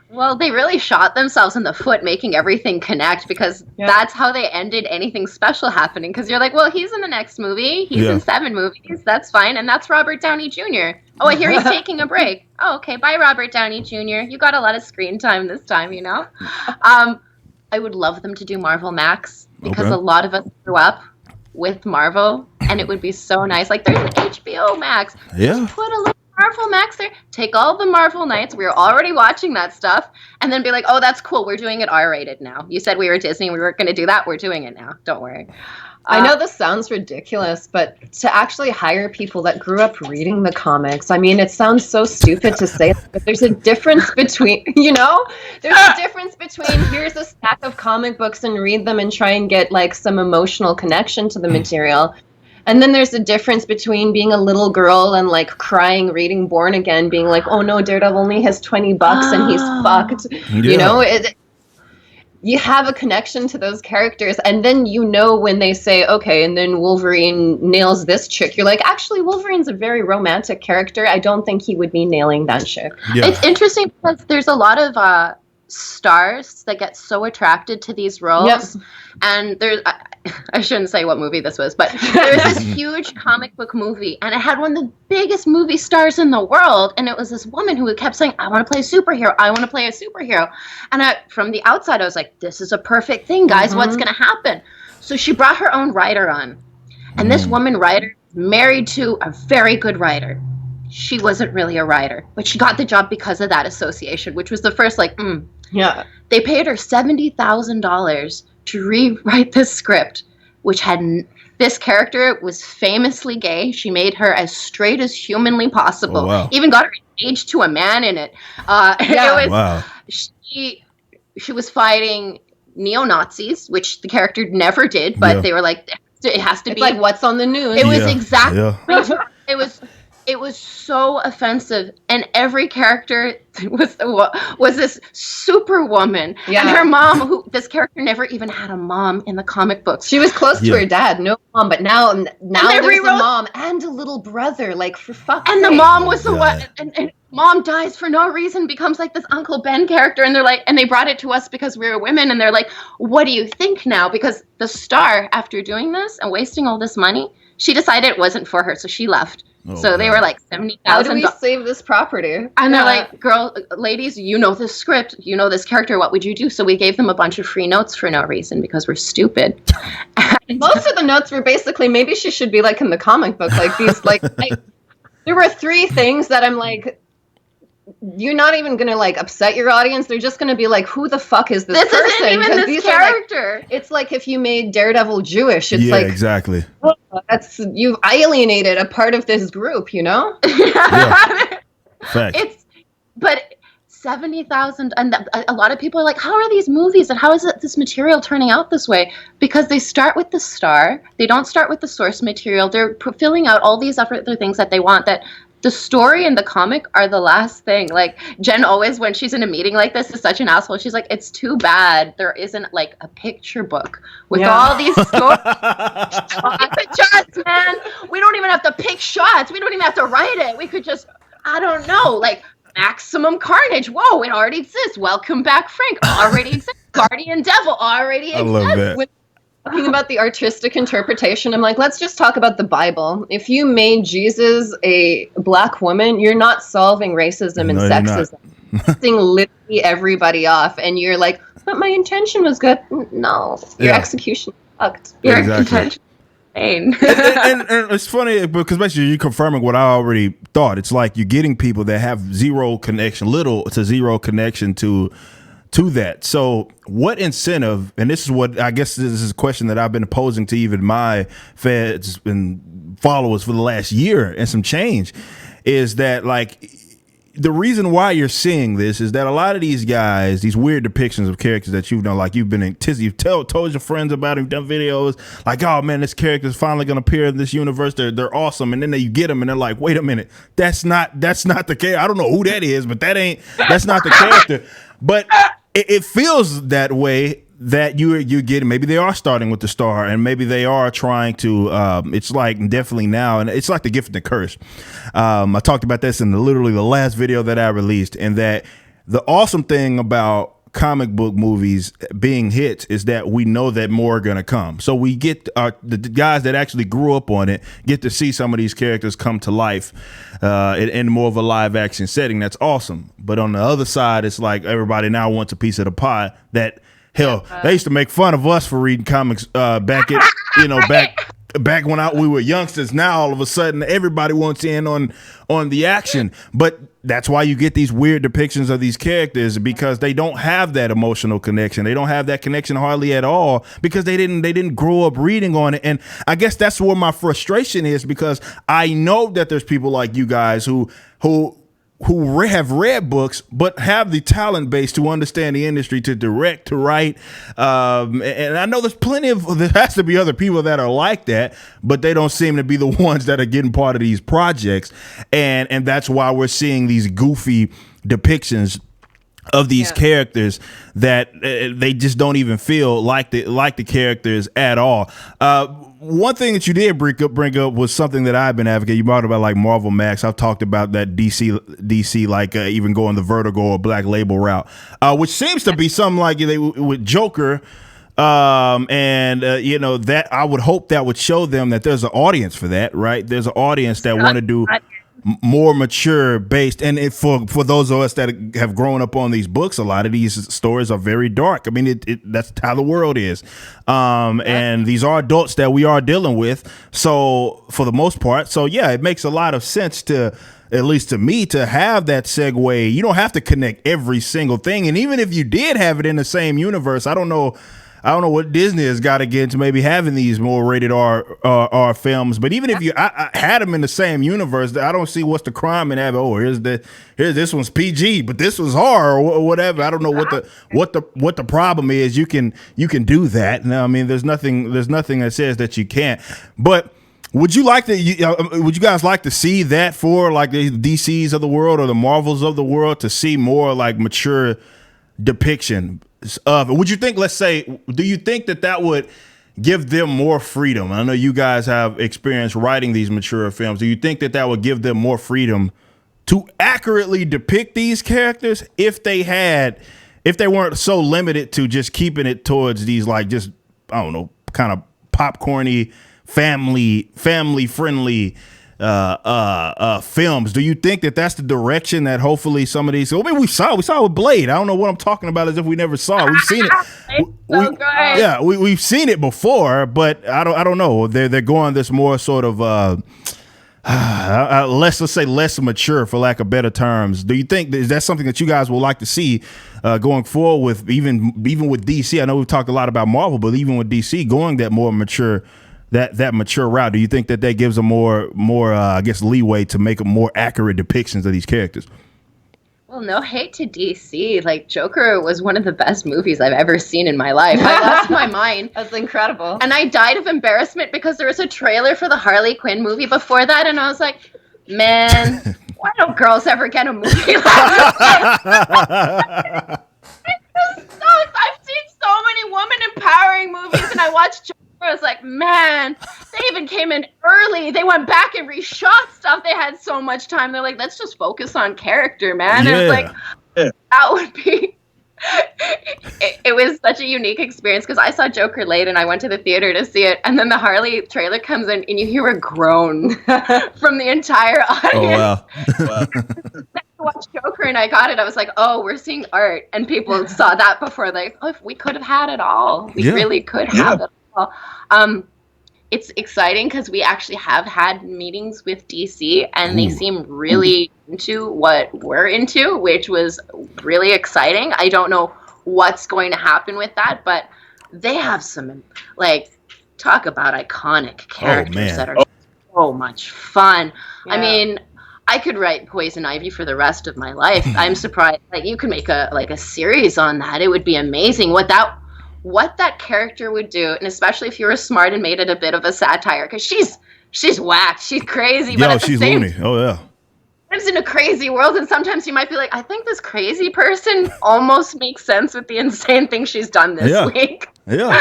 Well, they really shot themselves in the foot making everything connect, because that's how they ended anything special happening. Because you're like, well, he's in the next movie. He's in 7 movies. That's fine. And that's Robert Downey Jr. Oh, I hear he's taking a break. Oh, okay. Bye, Robert Downey Jr. You got a lot of screen time this time, I would love them to do Marvel Max, because a lot of us grew up with Marvel, and it would be so nice. Like, there's an HBO Max. Yeah. Just put a little Marvel Max there. Take all the Marvel nights. We were already watching that stuff, and then be like, oh, that's cool. We're doing it R-rated now. You said we were Disney. We weren't going to do that. We're doing it now. Don't worry. I know this sounds ridiculous, but to actually hire people that grew up reading the comics, I mean, it sounds so stupid to say, but there's a difference between, there's a difference between, here's a stack of comic books and read them and try and get like some emotional connection to the material. And then there's a difference between being a little girl and like crying reading Born Again, being like, oh no, Daredevil only has $20 and he's fucked. Yeah. You have a connection to those characters, and then when they say, okay, and then Wolverine nails this chick, you're like, actually, Wolverine's a very romantic character. I don't think he would be nailing that chick. Yeah. It's interesting because there's a lot of stars that get so attracted to these roles. Yep. And there's, I shouldn't say what movie this was, but there was this huge comic book movie, and it had one of the biggest movie stars in the world, and it was this woman who kept saying, I want to play a superhero, I want to play a superhero. And from the outside, I was like, this is a perfect thing, guys, what's going to happen? So she brought her own writer on, and this woman writer married to a very good writer. she wasn't really a writer, but she got the job because of that association, which was the first Yeah. They paid her $70,000 to rewrite this script, which had this character was famously gay. She made her as straight as humanly possible. Oh, wow. Even got her engaged to a man in it. Wow. She was fighting neo-Nazis, which the character never did, but they were like, it has to be like what's on the news. It was exactly. It was so offensive, and every character was this superwoman, and her mom, this character never even had a mom in the comic books. She was close to her dad, no mom, but now there's a mom and a little brother, like for fuck's sake. And the mom was the one, and mom dies for no reason, becomes like this Uncle Ben character, and they're like, and they brought it to us because we were women, and they're like, what do you think now? Because the star, after doing this and wasting all this money, she decided it wasn't for her, so she left. So they were like $70,000. How do we save this property? And they're like, ladies, you know this script, you know this character. What would you do? So we gave them a bunch of free notes for no reason because we're stupid. Most of the notes were basically maybe she should be like in the comic book, like these, like there were 3 things that I'm like, you're not even gonna like upset your audience. They're just gonna be like, who the fuck is this person? This isn't even this character. Like, it's like if you made Daredevil Jewish. It's like exactly. You've alienated a part of this group, you know? Fact. But 70,000, and a lot of people are like, how are these movies and how is this material turning out this way? Because they start with the star. They don't start with the source material. They're filling out all these other things that they want that. The story and the comic are the last thing. Like, Jen always, when she's in a meeting like this, is such an asshole. She's like, it's too bad there isn't, like, a picture book with all these stories. Shots, man. We don't even have to pick shots. We don't even have to write it. We could just, I don't know, like, Maximum Carnage. Whoa, it already exists. Welcome Back, Frank. Already exists. Guardian Devil already exists. I love that. Talking about the artistic interpretation, I'm like, let's just talk about the Bible. If you made Jesus a black woman, you're not solving racism and sexism. You're pissing literally everybody off, and you're like, but my intention was good. No, your execution sucked. Your intention. And it's funny because basically you're confirming what I already thought. It's like you're getting people that have little to zero connection to that. So what incentive, and this is what I guess this is a question that I've been posing to even my feds and followers for the last year and some change, is that like the reason why you're seeing this is that a lot of these guys, these weird depictions of characters that you've done, like you've been in you've told your friends about it, you've done videos like, oh man, this character is finally going to appear in this universe. They're awesome. And then you get them and they're like, wait a minute, that's not the character. I don't know who that is, but that's not the character. But it feels that way, that you're getting, maybe they are starting with the star and maybe they are trying to, it's like definitely now, and it's like the gift and the curse. I talked about this in literally the last video that I released, and that the awesome thing about comic book movies being hits is that we know that more are going to come. So we get the guys that actually grew up on it get to see some of these characters come to life in more of a live action setting. That's awesome. But on the other side, it's like everybody now wants a piece of the pie. That hell, they used to make fun of us for reading comics back when we were youngsters. Now all of a sudden everybody wants in on the action. But that's why you get these weird depictions of these characters, because they don't have that emotional connection. They don't have that connection hardly at all, because they didn't grow up reading on it. And I guess that's where my frustration is, because I know that there's people like you guys who have read books but have the talent base to understand the industry, to direct, to write, and I know there has to be other people that are like that, but they don't seem to be the ones that are getting part of these projects, and that's why we're seeing these goofy depictions of these characters that they just don't even feel like the characters at all. One thing that you did bring up was something that I've been advocating. You brought about like Marvel Max. I've talked about that DC like even going the Vertigo or Black Label route, which seems to be something like with Joker. That I would hope that would show them that there's an audience for that, right? There's an audience that want to do more mature based, and for those of us that have grown up on these books, a lot of these stories are very dark. I mean, that's how the world is, and these are adults that we are dealing with. So for the most part, it makes a lot of sense to at least to me, to have that segue. You don't have to connect every single thing. And even if you did have it in the same universe, I don't know what Disney has got against maybe having these more rated R films. But even if I had them in the same universe, I don't see what's the crime in having. Oh, here's this one's PG, but this one's R or whatever. I don't know what the problem is. You can do that. Now, I mean, there's nothing that says that you can't. But would you guys like to see that for like the DCs of the world or the Marvels of the world, to see more like mature depiction of it? Would you think, let's say, do you think that would give them more freedom? I know you guys have experience writing these mature films. Do you think that would give them more freedom to accurately depict these characters if they weren't so limited to just keeping it towards these, like, just, I don't know, kind of popcorny, family friendly films? Do you think that that's the direction that hopefully some of these? I mean, we saw with Blade. I don't know what I'm talking about as if we never saw it. We've seen it. We've seen it before, but I don't know. They're going this more sort of let's say less mature, for lack of better terms. Do you think is that something that you guys would like to see going forward with even with DC? I know we've talked a lot about Marvel, but even with DC going that more mature. That mature route, do you think that gives them more I guess leeway to make more accurate depictions of these characters? Well, no hate to DC. Like, Joker was one of the best movies I've ever seen in my life. I lost my mind. That's incredible. And I died of embarrassment because there was a trailer for the Harley Quinn movie before that, and I was like, man, why don't girls ever get a movie like that? I've seen so many woman empowering movies, and I watched Joker. I was like, man, they even came in early. They went back and reshot stuff. They had so much time. They're like, let's just focus on character, man. Yeah. And it's like, that would be... It was such a unique experience because I saw Joker late and I went to the theater to see it. And then the Harley trailer comes in and you hear a groan from the entire audience. Oh, wow. Watch Joker and I got it. I was like, oh, we're seeing art. And people saw that before. Like, oh, if we could have had it all. We really could have it all. It's exciting because we actually have had meetings with DC and they seem really into what we're into, which was really exciting. I don't know what's going to happen with that, but they have some, like, talk about iconic characters that are so much fun. Yeah. I mean, I could write Poison Ivy for the rest of my life. I'm surprised. Like, you could make a series on that. It would be amazing. What that character would do, and especially if you were smart and made it a bit of a satire, because she's whack, she's crazy, but she's loony. Oh yeah, lives in a crazy world, and sometimes you might be like, I think this crazy person almost makes sense with the insane thing she's done this week. Yeah.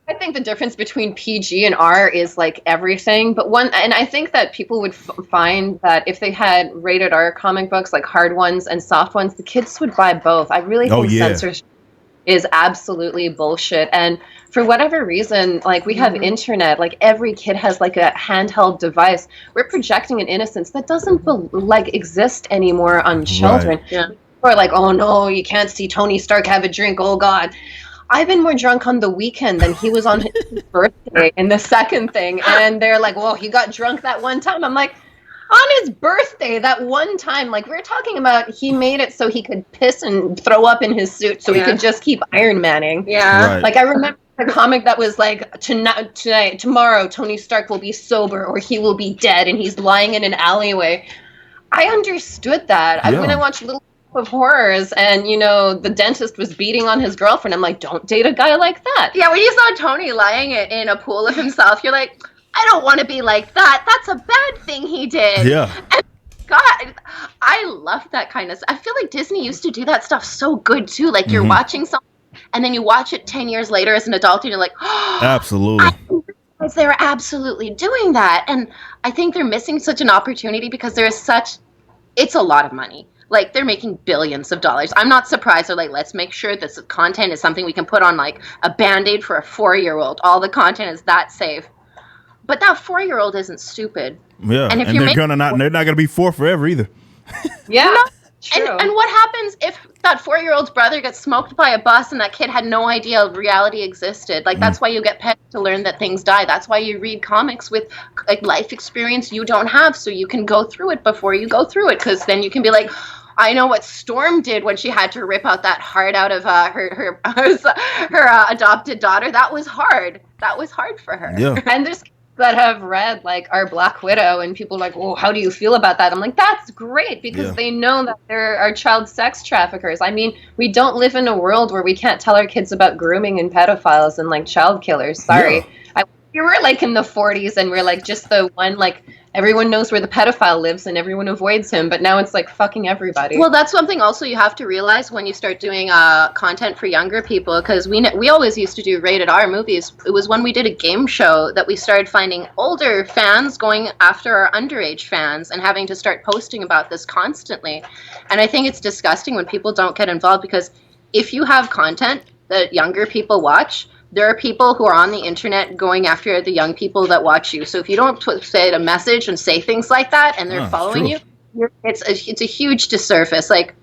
I think the difference between PG and R is like everything, and I think that people would find that if they had rated R comic books, like hard ones and soft ones, the kids would buy both. I really think censorship is absolutely bullshit. And for whatever reason, like, we have internet, like every kid has like a handheld device. We're projecting an innocence that doesn't exist anymore on children. Right. Yeah. Or like, oh no, you can't see Tony Stark have a drink. Oh God. I've been more drunk on the weekend than he was on his birthday in the second thing. And they're like, well, he got drunk that one time. I'm like, on his birthday, that one time, like, we're talking about, he made it so he could piss and throw up in his suit so he could just keep Iron Manning. Yeah. Right. Like, I remember a comic that was like, tomorrow, Tony Stark will be sober or he will be dead and he's lying in an alleyway. I understood that. When I watched Little of Horrors and, the dentist was beating on his girlfriend, I'm like, don't date a guy like that. Yeah, when you saw Tony lying in a pool of himself, you're like, I don't want to be like that. That's a bad thing he did. Yeah. And God, I love that kind of stuff. I feel like Disney used to do that stuff so good too. Like, you're watching something and then you watch it 10 years later as an adult and you're like, oh, absolutely. I didn't realize they were absolutely doing that. And I think they're missing such an opportunity because it's a lot of money. Like, they're making billions of dollars. I'm not surprised. They're like, let's make sure this content is something we can put on like a Band-Aid for a 4-year-old. All the content is that safe. But that 4-year-old isn't stupid. Yeah, and they're not gonna be 4 forever either. Yeah. True. And what happens if that 4-year-old's brother gets smoked by a bus and that kid had no idea reality existed? Like, that's why you get pets, to learn that things die. That's why you read comics with like life experience you don't have, so you can go through it before you go through it, because then you can be like, I know what Storm did when she had to rip out that heart out of her adopted daughter. That was hard. That was hard for her. Yeah. And there's kids that have read like our Black Widow, and people are like, "Well, how do you feel about that?" I'm like, "That's great," because they know that there are child sex traffickers. I mean, we don't live in a world where we can't tell our kids about grooming and pedophiles and like child killers. Sorry. Yeah. We were like in the 40s, and we're like just the one, like everyone knows where the pedophile lives and everyone avoids him, but now it's like fucking everybody. Well, that's something also you have to realize when you start doing content for younger people, because we always used to do rated R movies. It was when we did a game show that we started finding older fans going after our underage fans and having to start posting about this constantly. And I think it's disgusting when people don't get involved, because if you have content that younger people watch, there are people who are on the internet going after the young people that watch you. So if you don't say a message and say things like that, and they're following you, it's a huge disservice. Like,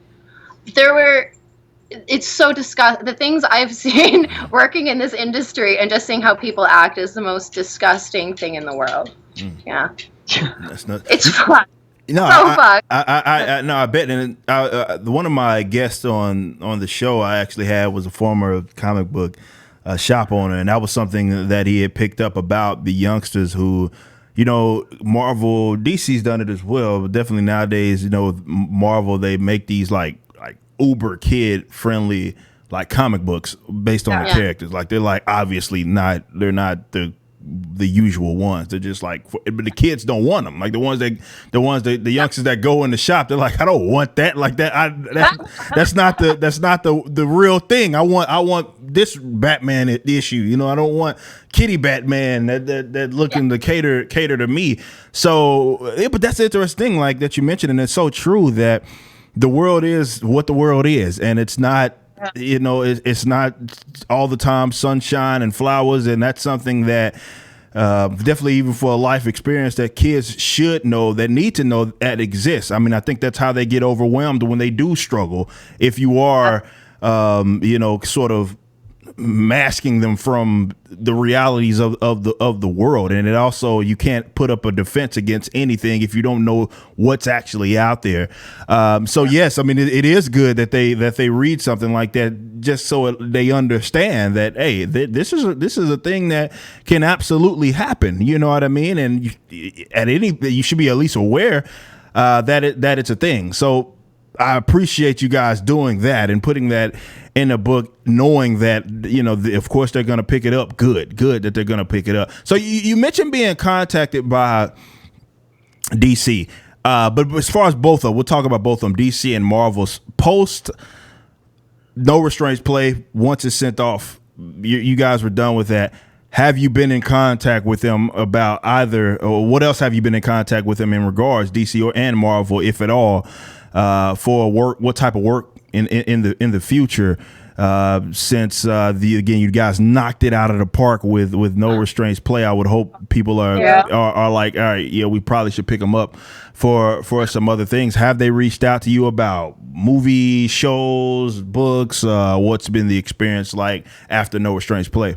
it's so disgusting. The things I've seen working in this industry and just seeing how people act is the most disgusting thing in the world. Yeah, That's not. it's fun. No, I bet. And one of my guests on the show I actually had was a former comic book shop owner, and that was something that he had picked up about the youngsters who, Marvel, DC's done it as well, but definitely nowadays, Marvel, they make these like uber kid friendly like comic books based on the characters. Like, they're like obviously they're not the usual ones. They're just like, but the kids don't want them. Like the youngsters that go in the shop, they're like, I don't want that. Like that's not the real thing. I want this Batman issue. I don't want Kitty Batman that looking to cater to me. So, but that's the interesting, like that you mentioned, and it's so true that the world is what the world is, and it's not. It's not all the time sunshine and flowers, and that's something that definitely, even for a life experience, that kids should know, that need to know that exists. I mean, I think that's how they get overwhelmed when they do struggle. If you are, sort of masking them from the realities of the world, and it also, you can't put up a defense against anything if you don't know what's actually out there. So yes, I mean it is good that they read something like that, just so they understand that, hey, this is a thing that can absolutely happen. You know what I mean? And you should be at least aware that it's a thing. So I appreciate you guys doing that and putting that in a book, knowing that, of course they're going to pick it up. Good that they're going to pick it up. So you mentioned being contacted by DC, but as far as we'll talk about both of them, DC and Marvel's post No Restraints play. Once it's sent off, you guys were done with that. Have you been in contact with them about either, or what else have you been in contact with them in regards, DC and Marvel, if at all, for work? What type of work in the future? Since again, you guys knocked it out of the park with No Restraints play, I would hope people are like, all right, yeah, we probably should pick them up for some other things. Have they reached out to you about movie, shows, books? What's been the experience like after No Restraints play?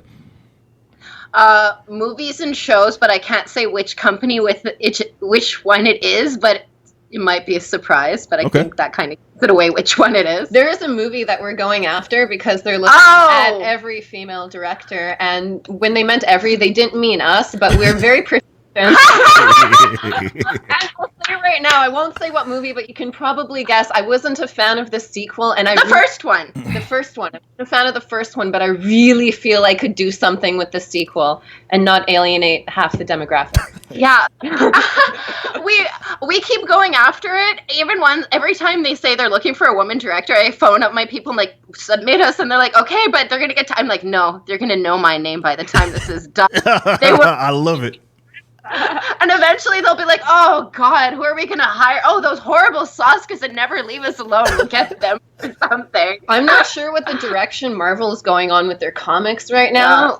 Movies and shows, but I can't say which company which one it is, but it might be a surprise, but I think that kind of gives it away which one it is. There is a movie that we're going after because they're looking at every female director, and when they meant every, they didn't mean us, but we're very persistent. And I'll say right now, I won't say what movie, but you can probably guess. I wasn't a fan of the sequel, and the first one. The first one. I'm a fan of the first one, but I really feel I could do something with the sequel and not alienate half the demographic. Yeah. we keep going after it. Every time they say they're looking for a woman director, I phone up my people and like, submit us, and they're like, okay, but they're gonna get I'm like, no, they're gonna know my name by the time this is done. I love it. And eventually they'll be like, oh God, who are we gonna hire? Oh, those horrible Soskas that never leave us alone. We'll get them or something. I'm not sure what the direction Marvel is going on with their comics right now.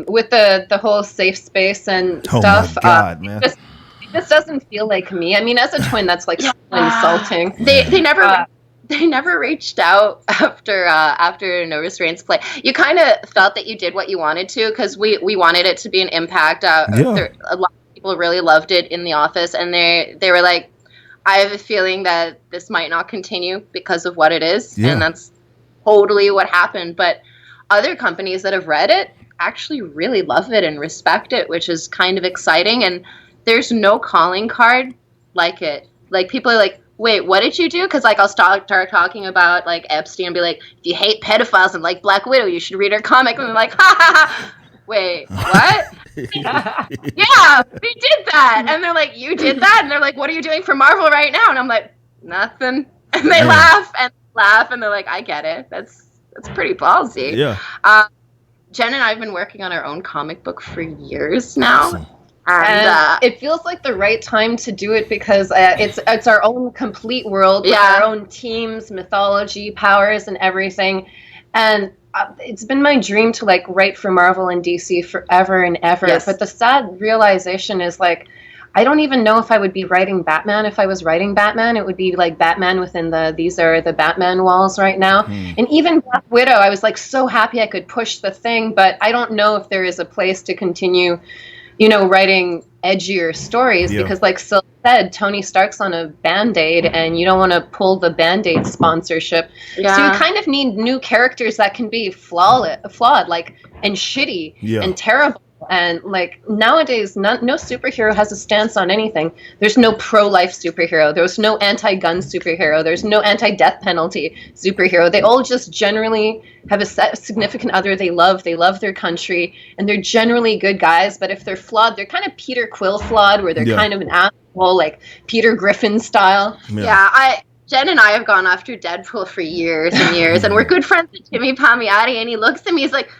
With the whole safe space and stuff. Oh my God, man. This doesn't feel like me. I mean, as a twin, that's like so insulting. They never they never reached out after No Restraints play. You kind of felt that you did what you wanted to, because we wanted it to be an impact. A lot of people really loved it in the office, and they were like, I have a feeling that this might not continue because of what it is, and that's totally what happened. But other companies that have read it actually really love it and respect it, which is kind of exciting. And there's no calling card like it. Like, people are like, wait, what did you do? Because, like, I'll start talking about, like, Epstein and be like, if you hate pedophiles and like Black Widow, you should read her comic. And I'm like, ha ha ha. Wait, what? Yeah, we did that. And they're like, you did that? And they're like, what are you doing for Marvel right now? And I'm like, nothing. And they laugh, and they're like, I get it. That's pretty ballsy. Yeah. Jen and I have been working on our own comic book for years now. Awesome. And it feels like the right time to do it, because it's our own complete world with our own teams, mythology, powers, and everything. And it's been my dream to, like, write for Marvel and DC forever and ever. Yes. But the sad realization is, like, I don't even know if I would be writing Batman. If I was writing Batman, it would be like Batman within these are the Batman walls right now. And even Black Widow, I was, like, so happy I could push the thing, but I don't know if there is a place to continue, writing edgier stories, because, like Syl said, Tony Stark's on a Band-Aid, and you don't want to pull the Band-Aid sponsorship. Yeah. So you kind of need new characters that can be flawed, like, and shitty and terrible. And, like, nowadays, no superhero has a stance on anything. There's no pro-life superhero. There's no anti-gun superhero. There's no anti-death penalty superhero. They all just generally have a significant other they love. They love their country, and they're generally good guys. But if they're flawed, they're kind of Peter Quill flawed, where they're kind of an asshole, like Peter Griffin style. Jen and I have gone after Deadpool for years and years, and we're good friends with Jimmy Palmiotti, and he looks at me, he's like,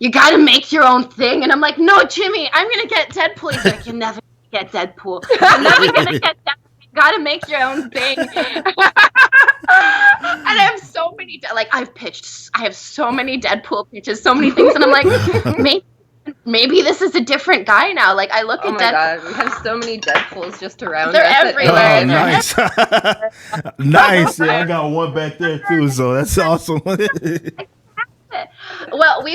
you gotta make your own thing. And I'm like, no, Jimmy, I'm gonna get Deadpool. He's like, you're never gonna get Deadpool. You're never gonna get Deadpool. You gotta make your own thing. And I have so many, I have so many Deadpool pitches, so many things. And I'm like, maybe this is a different guy now. Like, I look at Deadpool. Oh my God, we have so many Deadpools just around They're us. everywhere. Oh, nice. Nice. Yeah, I got one back there too, so that's awesome. Well,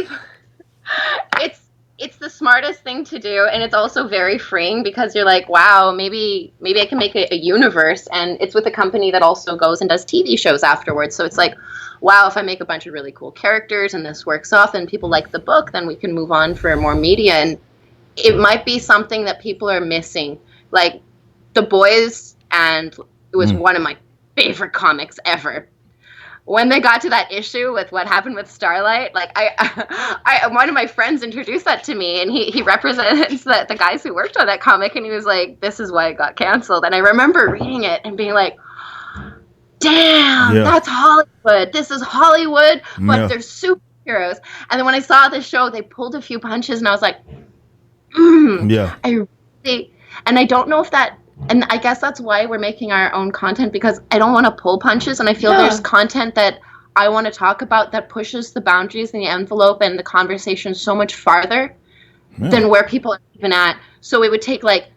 it's the smartest thing to do, and it's also very freeing, because you're like, wow, maybe I can make a universe, and it's with a company that also goes and does TV shows afterwards. So it's like, wow, if I make a bunch of really cool characters and this works off and people like the book, then we can move on for more media. And it might be something that people are missing. Like, The Boys, and it was one of my favorite comics ever. When they got to that issue with what happened with Starlight, like, I one of my friends introduced that to me, and he represents the guys who worked on that comic, and he was like, this is why it got canceled. And I remember reading it and being like, damn, that's Hollywood. This is Hollywood, but they're superheroes. And then when I saw the show, they pulled a few punches, and I was like, and I don't know if that, and I guess that's why we're making our own content, because I don't want to pull punches, and I feel there's content that I want to talk about that pushes the boundaries and the envelope and the conversation so much farther than where people are even at. So it would take, like,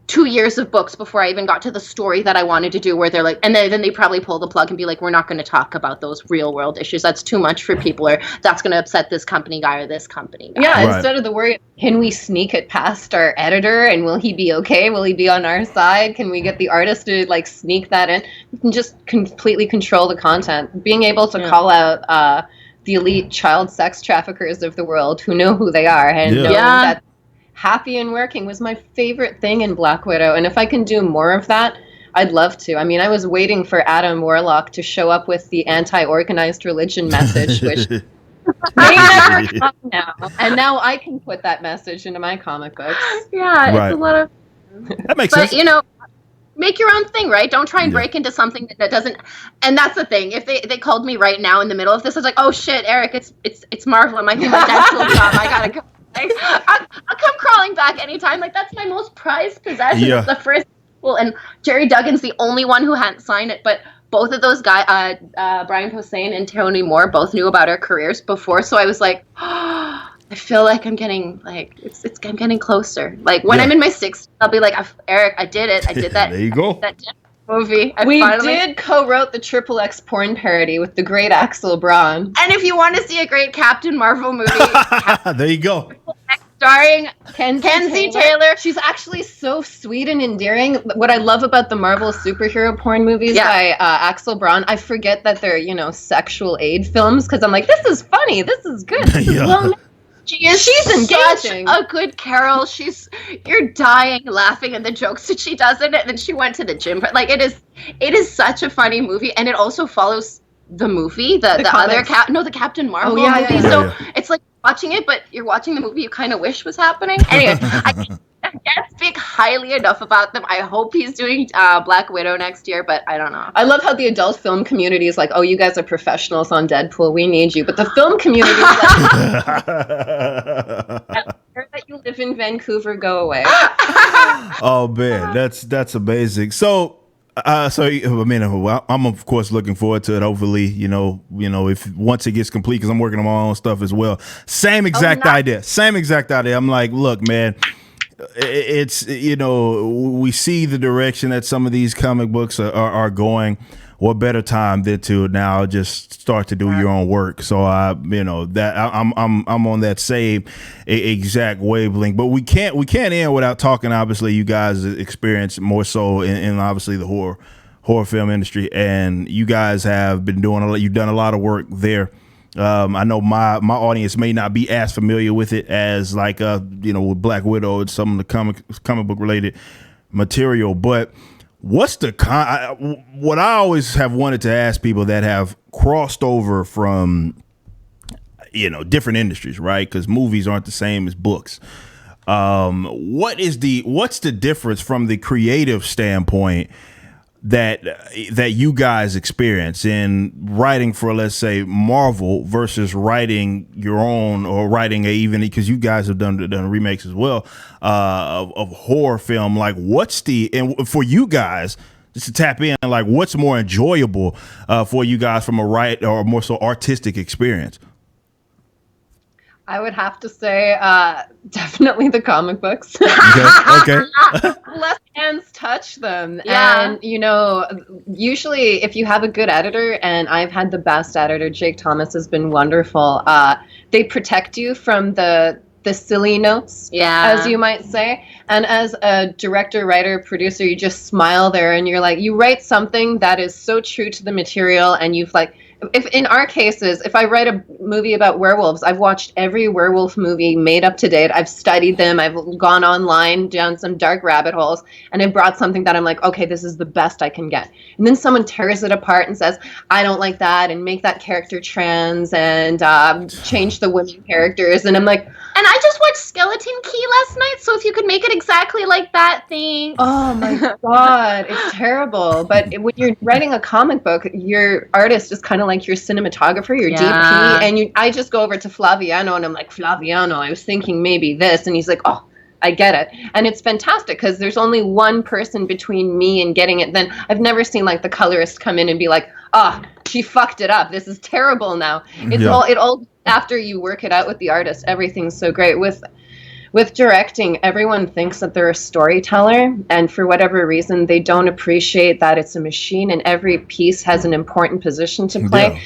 2 years of books before I even got to the story that I wanted to do, where they're like, and then they probably pull the plug and be like, we're not going to talk about those real world issues. That's too much for people, or that's going to upset this company guy or this company guy. Yeah, instead of the worry, can we sneak it past our editor, and will he be okay? Will he be on our side? Can we get the artist to, like, sneak that in? We can just completely control the content. Being able to call out the elite child sex traffickers of the world who know who they are and know that happy and working was my favorite thing in Black Widow. And if I can do more of that, I'd love to. I mean, I was waiting for Adam Warlock to show up with the anti-organized religion message, which may never come now. And now I can put that message into my comic books. Yeah, it's a lot of... That makes sense. But, you know, make your own thing, right? Don't try and break into something that doesn't... And that's the thing. If they called me right now in the middle of this, I was like, oh, shit, Eric, it's Marvel. It might be my Deadpool job. I gotta go. I'll come crawling back anytime. Like, that's my most prized possession. It's the first people, and Jerry Duggan's the only one who hadn't signed it. But both of those guys, Brian Posehn and Tony Moore, both knew about our careers before. So I was like, oh, I feel like I'm getting I'm getting closer. Like, when I'm in my 60s, I'll be like, Eric, I did it. I did that. There you go. movie. We did co-wrote the Triple X porn parody with the great Axel Braun. And if you want to see a great Captain Marvel movie, there you go. Starring Kenzie Taylor. She's actually so sweet and endearing. What I love about the Marvel superhero porn movies by Axel Braun, I forget that they're, sexual aid films, because I'm like, this is funny. This is good. This is well, she's engaging. Such a good Carol. You're dying laughing at the jokes that she does in it. And then she went to the gym. Like, it is such a funny movie. And it also follows the movie, the other the Captain Marvel movie. So it's like watching it, but you're watching the movie you kind of wish was happening. Anyway, I can't speak highly enough about them. I hope he's doing Black Widow next year, but I don't know. I love how the adult film community is like, oh, you guys are professionals on Deadpool. We need you. But the film community is like, that you live in Vancouver, go away. Oh, man, that's amazing. So I'm of course looking forward to it. Hopefully, if once it gets complete, because I'm working on my own stuff as well. Same exact idea. I'm like, look, man, it's we see the direction that some of these comic books are going. What better time than to now just start to do your own work? So I'm on that same exact wavelength. But we can't end without talking. Obviously, you guys experience more so in obviously the horror film industry, and you guys have been you've done a lot of work there. I know my audience may not be as familiar with it as like with Black Widow and some of the comic book related material, but what's what I always have wanted to ask people that have crossed over from, different industries, right? Because movies aren't the same as books. What's the difference from the creative standpoint that you guys experience in writing for, let's say, Marvel versus writing your own, or writing even because you guys have done remakes as well of horror film? Like, and for you guys, just to tap in, like, what's more enjoyable for you guys from a or more so artistic experience? I would have to say definitely the comic books. Okay. Less hands touch them. Yeah. And, usually if you have a good editor, and I've had the best editor, Jake Thomas has been wonderful, they protect you from the silly notes, as you might say. And as a director, writer, producer, you just smile there and you're like, you write something that is so true to the material, and you've like, if in our cases, if I write a movie about werewolves, I've watched every werewolf movie made up to date. I've studied them. I've gone online, down some dark rabbit holes, and I brought something that I'm like, okay, this is the best I can get. And then someone tears it apart and says, I don't like that, and make that character trans, and change the women characters. And I'm like, and I just watched Skeleton Key last night, so if you could make it exactly like that thing. Oh my God, it's terrible. But when you're writing a comic book, your artist is kind of like your cinematographer, your DP, and I just go over to Flaviano and I'm like, Flaviano, I was thinking maybe this, and he's like, oh, I get it. And it's fantastic because there's only one person between me and getting it. Then I've never seen like the colorist come in and be like, she fucked it up. This is terrible now. It all after you work it out with the artist, everything's so great. With directing, everyone thinks that they're a storyteller, and for whatever reason, they don't appreciate that it's a machine and every piece has an important position to play. Yeah.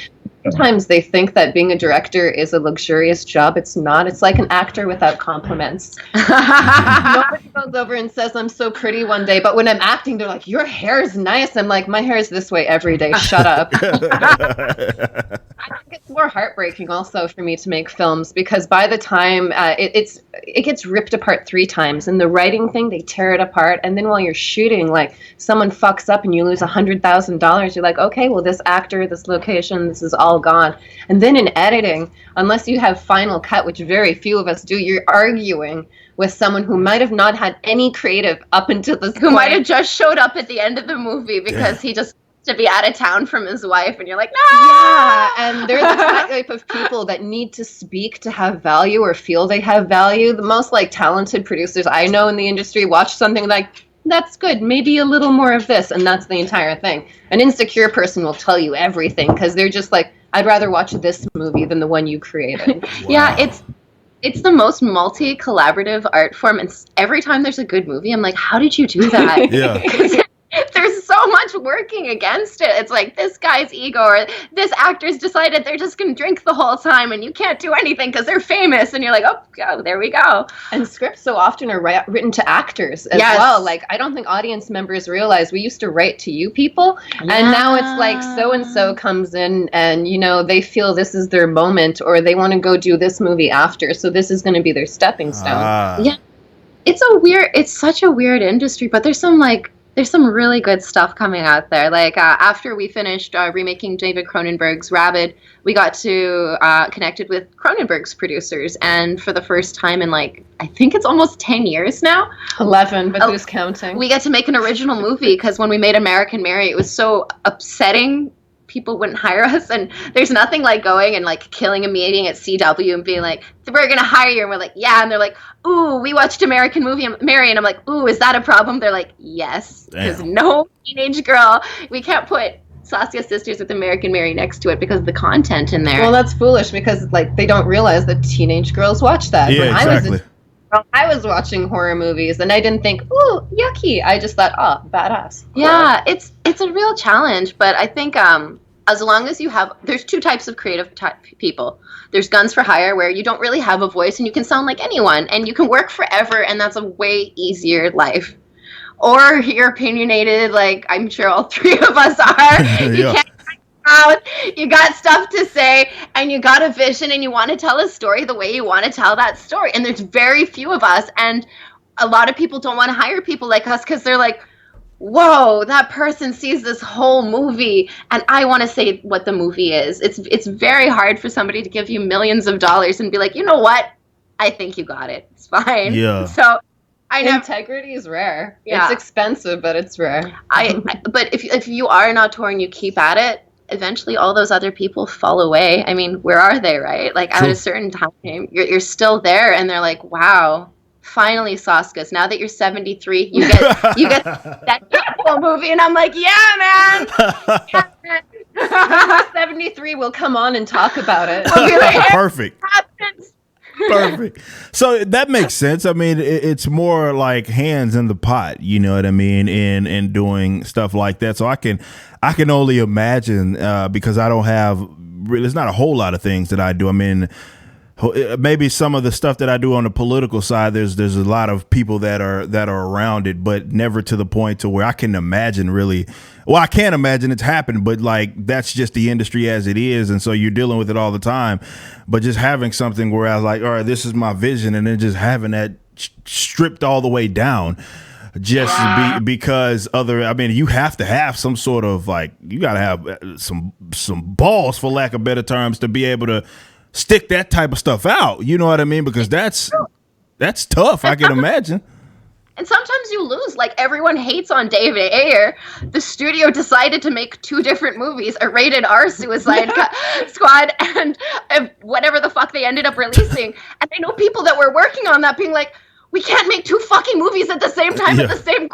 Sometimes they think that being a director is a luxurious job. It's not. It's like an actor without compliments. Nobody goes over and says, I'm so pretty one day, but when I'm acting, they're like, your hair is nice. I'm like, my hair is this way every day. Shut up. I think it's more heartbreaking also for me to make films, because by the time it gets ripped apart 3 times. In the writing thing, they tear it apart. And then while you're shooting, like, someone fucks up and you lose $100,000. You're like, okay, well, this actor, this location, this is all gone. And then in editing, unless you have final cut, which very few of us do, you're arguing with someone who might have not had any creative up until this point. Who might have just showed up at the end of the movie because he just to be out of town from his wife, and you're like, no! Yeah, and they're the type of people that need to speak to have value or feel they have value. The most like talented producers I know in the industry watch something like, that's good, maybe a little more of this, and that's the entire thing. An insecure person will tell you everything because they're just like, I'd rather watch this movie than the one you created. Wow. Yeah, it's the most multi-collaborative art form, and every time there's a good movie, I'm like, how did you do that? Yeah. There's so much much working against it. It's like this guy's ego or this actor's decided they're just going to drink the whole time and you can't do anything because they're famous. And you're like, oh, there we go. And scripts so often are written to actors as well. Like, I don't think audience members realize we used to write to you people. Yeah. And now it's like so-and-so comes in and, you know, they feel this is their moment or they want to go do this movie after. So this is going to be their stepping stone. Yeah. It's such a weird industry, but there's some really good stuff coming out there. Like after we finished remaking David Cronenberg's Rabid, we got to connected with Cronenberg's producers, and for the first time in like I think it's almost 10 years now, 11, but who's counting? We get to make an original movie because when we made American Mary, it was so upsetting. People wouldn't hire us, and there's nothing like going and like killing a meeting at CW and being like, we're gonna hire you, and we're like, yeah, and they're like, ooh, we watched American Mary, and I'm like, ooh, is that a problem? They're like, yes, there's no teenage girl. We can't put Saskia Sisters with American Mary next to it because of the content in there. Well, that's foolish because like they don't realize that teenage girls watch that. Yeah, exactly. I was watching horror movies and I didn't think, ooh, yucky. I just thought, oh, badass. Cool. Yeah, it's a real challenge, but I think as long as you have, there's two types of creative people. There's guns for hire where you don't really have a voice and you can sound like anyone and you can work forever and that's a way easier life. Or you're opinionated like I'm sure all three of us are. You can't out, you got stuff to say and you got a vision and you want to tell a story the way you want to tell that story, and there's very few of us, and a lot of people don't want to hire people like us because they're like, whoa, that person sees this whole movie and I want to say what the movie is. It's very hard for somebody to give you millions of dollars and be like, you know what, I think you got it, it's fine. Yeah. So integrity is rare. Yeah. It's expensive, but it's rare. But if you are an auteur and you keep at it, eventually all those other people fall away. I mean, where are they, right? Like at a certain time, you're still there, and they're like, wow, finally, Soskas, now that you're 73, you get that beautiful movie, and I'm like, yeah, man. 73, we'll come on and talk about it. We'll be like, perfect. Perfect. So that makes sense. I mean, it's more like hands in the pot, you know what I mean, in doing stuff like that. So I can only imagine because I don't have really, there's not a whole lot of things that I do. I mean, maybe some of the stuff that I do on the political side, there's a lot of people that are around it, but never to the point to where I can imagine really. Well, I can't imagine it's happened, but like that's just the industry as it is, and so you're dealing with it all the time. But just having something where I was like, all right, this is my vision, and then just having that stripped all the way down, just because I mean, you have to have some sort of like, you got to have some balls, for lack of better terms, to be able to stick that type of stuff out. You know what I mean? Because that's tough. I can imagine. And sometimes you lose. Like, everyone hates on David Ayer. The studio decided to make 2 different movies, a rated R Suicide Squad and whatever the fuck they ended up releasing. And I know people that were working on that being like, we can't make 2 fucking movies at the same time at the same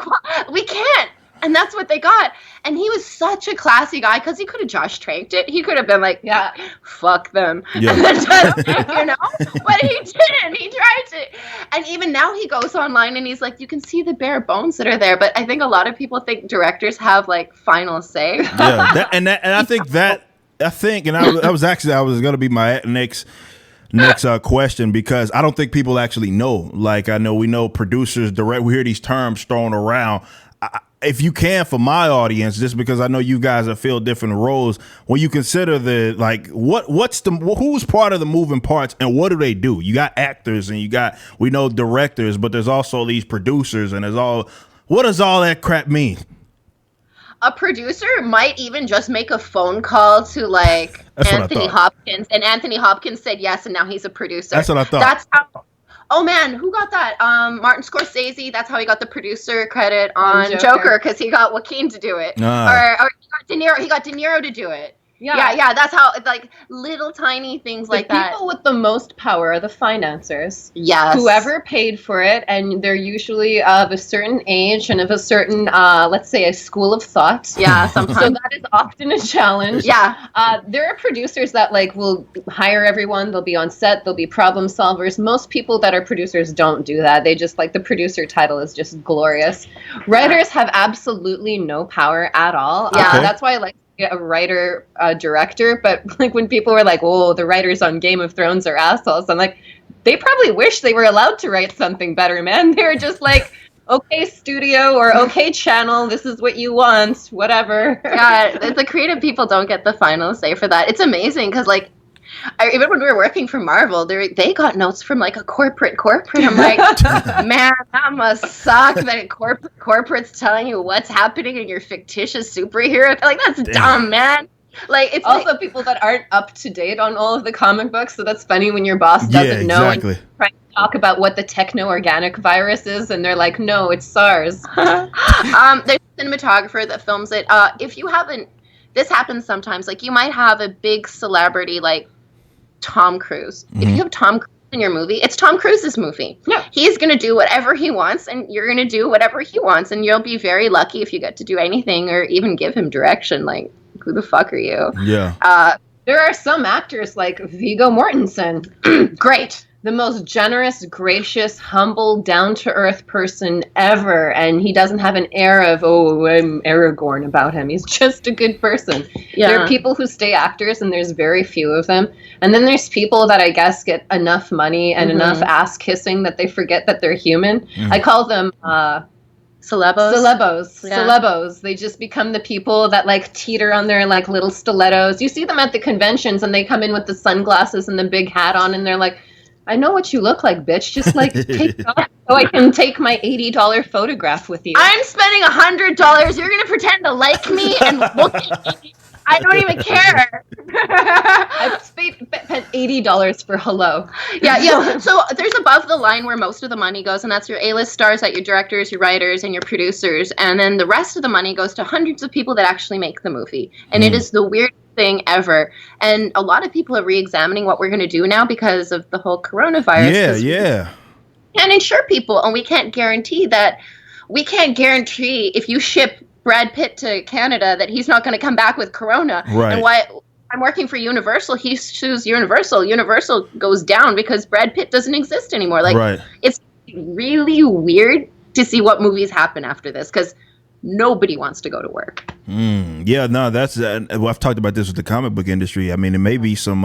we can't. And that's what they got. And he was such a classy guy because he could have Josh Tranked it. He could have been like, yeah, fuck them. Yeah. And then just, you know? But he didn't. He tried to. And even now he goes online and he's like, you can see the bare bones that are there. But I think a lot of people think directors have like final say. Yeah. And I think I was going to be my next question, because I don't think people actually know. Like, I know we know producers, we hear these terms thrown around. If you can, for my audience, just because I know you guys have filled different roles, when you consider the like, who's part of the moving parts and what do they do? You got actors and we know directors, but there's also these producers, and what does all that crap mean? A producer might even just make a phone call to like Anthony Hopkins, and Anthony Hopkins said yes, and now he's a producer. That's what I thought. That's how. Oh man, who got that? Martin Scorsese. That's how he got the producer credit on Joker, because he got Joaquin to do it, or he got De Niro. He got De Niro to do it. Yeah, that's how, like, little tiny things like that. The people with the most power are the financiers. Yes. Whoever paid for it, and they're usually of a certain age and of a certain, let's say, a school of thought. Yeah, sometimes. So that is often a challenge. Yeah. There are producers that, like, will hire everyone. They'll be on set. They'll be problem solvers. Most people that are producers don't do that. They just, like, the producer title is just glorious. Writers have absolutely no power at all. Yeah. That's why I like a writer director, but like when people were like, oh, the writers on Game of Thrones are assholes, I'm like, they probably wish they were allowed to write something better, man. They're just like, okay, studio, or okay, channel, this is what you want, whatever. Yeah, the creative people don't get the final say for that. It's amazing because, like, even when we were working for Marvel, they got notes from, like, a corporate. I'm like, man, that must suck that corporate's telling you what's happening in your fictitious superhero. Like, that's dumb, man. Like, it's also people that aren't up to date on all of the comic books, so that's funny when your boss doesn't know and you're trying to talk about what the techno-organic virus is, and they're like, no, it's SARS. There's a cinematographer that films it. If you haven't, this happens sometimes, like, you might have a big celebrity like Tom Cruise. If you have Tom Cruise in your movie, it's Tom Cruise's movie. Yeah. He's going to do whatever he wants, and you're going to do whatever he wants, and you'll be very lucky if you get to do anything or even give him direction. Like, who the fuck are you? Yeah. There are some actors like Viggo Mortensen. Great. The most generous, gracious, humble, down-to-earth person ever. And he doesn't have an air of, oh, I'm Aragorn about him. He's just a good person. Yeah. There are people who stay actors, and there's very few of them. And then there's people that I guess get enough money and enough ass-kissing that they forget that they're human. I call them... Celebos. Celebos. They just become the people that, like, teeter on their, like, little stilettos. You see them at the conventions, and they come in with the sunglasses and the big hat on, and they're like, I know what you look like, bitch. Just, like, take it off so I can take my $80 photograph with you. I'm spending $100. You're going to pretend to like me and look at me. I don't even care. I've spent $80 for hello. Yeah. So there's above the line where most of the money goes, and that's your A-list stars, that your directors, your writers, and your producers. And then the rest of the money goes to hundreds of people that actually make the movie. And it is the weirdest thing ever. And a lot of people are re-examining what we're going to do now because of the whole coronavirus. Yeah. We can't insure people, and we can't guarantee if you ship Brad Pitt to Canada that he's not going to come back with corona. Right. And why I'm working for Universal, he sues Universal. Universal goes down because Brad Pitt doesn't exist anymore. Like, It's really weird to see what movies happen after this because nobody wants to go to work. Yeah, no, that's I've talked about this with the comic book industry. I mean, it may be some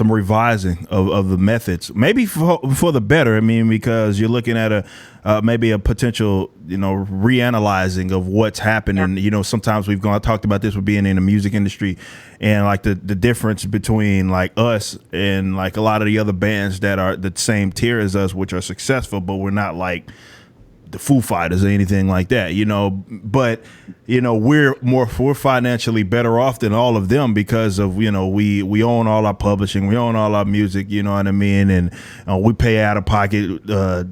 revising of the methods, maybe for the better. I mean, because you're looking at maybe a potential, reanalyzing of what's happening. Yeah. Sometimes I talked about this with being in the music industry, and like the difference between like us and like a lot of the other bands that are the same tier as us, which are successful, but we're not like the Foo Fighters or anything like that, but we're financially better off than all of them because of we own all our publishing, we own all our music, you know what I mean, and we pay out of pocket,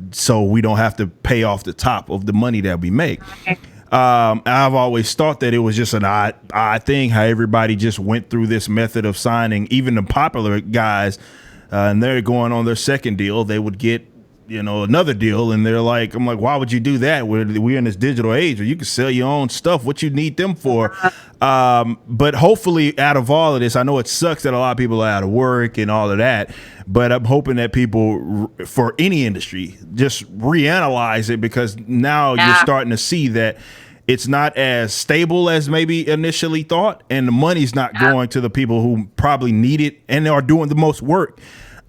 so we don't have to pay off the top of the money that we make. I've always thought that it was just an odd thing how everybody just went through this method of signing, even the popular guys, and they're going on their second deal, they would get another deal, and I'm like, why would you do that? We're in this digital age where you can sell your own stuff. What you need them for? But hopefully, out of all of this, I know it sucks that a lot of people are out of work and all of that, but I'm hoping that people, for any industry, just reanalyze it because now you're starting to see that it's not as stable as maybe initially thought, and the money's not going to the people who probably need it and are doing the most work.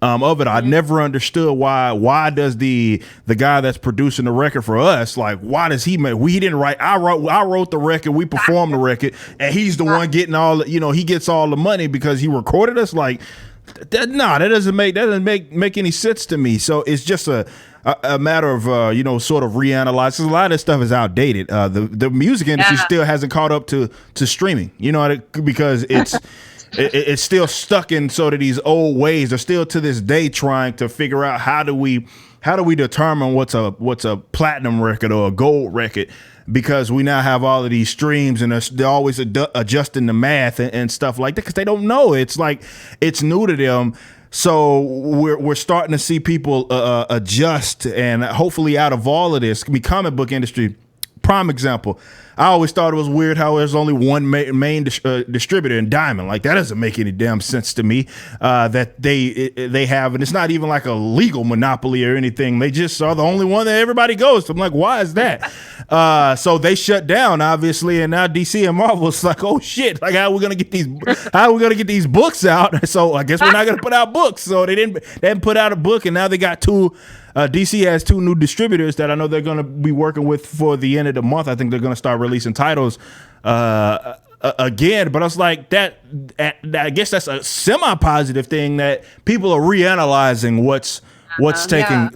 Of it. I never understood why does the guy that's producing the record for us, like, why does he make, we didn't write, I wrote the record, we performed the record, and he's the one getting all, he gets all the money because he recorded us. Like, that doesn't make any sense to me. So it's just a matter of sort of reanalyze. A lot of this stuff is outdated. The music industry still hasn't caught up to streaming, because it's still stuck in sort of these old ways. They're still to this day trying to figure out how do we determine what's a platinum record or a gold record, because we now have all of these streams and they're always adjusting the math and stuff like that because they don't know. It's like it's new to them. So we're starting to see people adjust, and hopefully out of all of this, comic book industry, prime example. I always thought it was weird how there's only one main distributor in Diamond. Like, that doesn't make any damn sense to me. That they have, and it's not even like a legal monopoly or anything. They just are the only one that everybody goes to. I'm like, why is that? So they shut down, obviously, and now DC and Marvel's like, oh shit! Like, how are we gonna get these books out? So I guess we're not gonna put out books. So they didn't put out a book, and now they got two. DC has two new distributors that I know they're going to be working with for the end of the month. I think they're going to start releasing titles again. But I was like, that I guess that's a semi-positive thing, that people are reanalyzing what's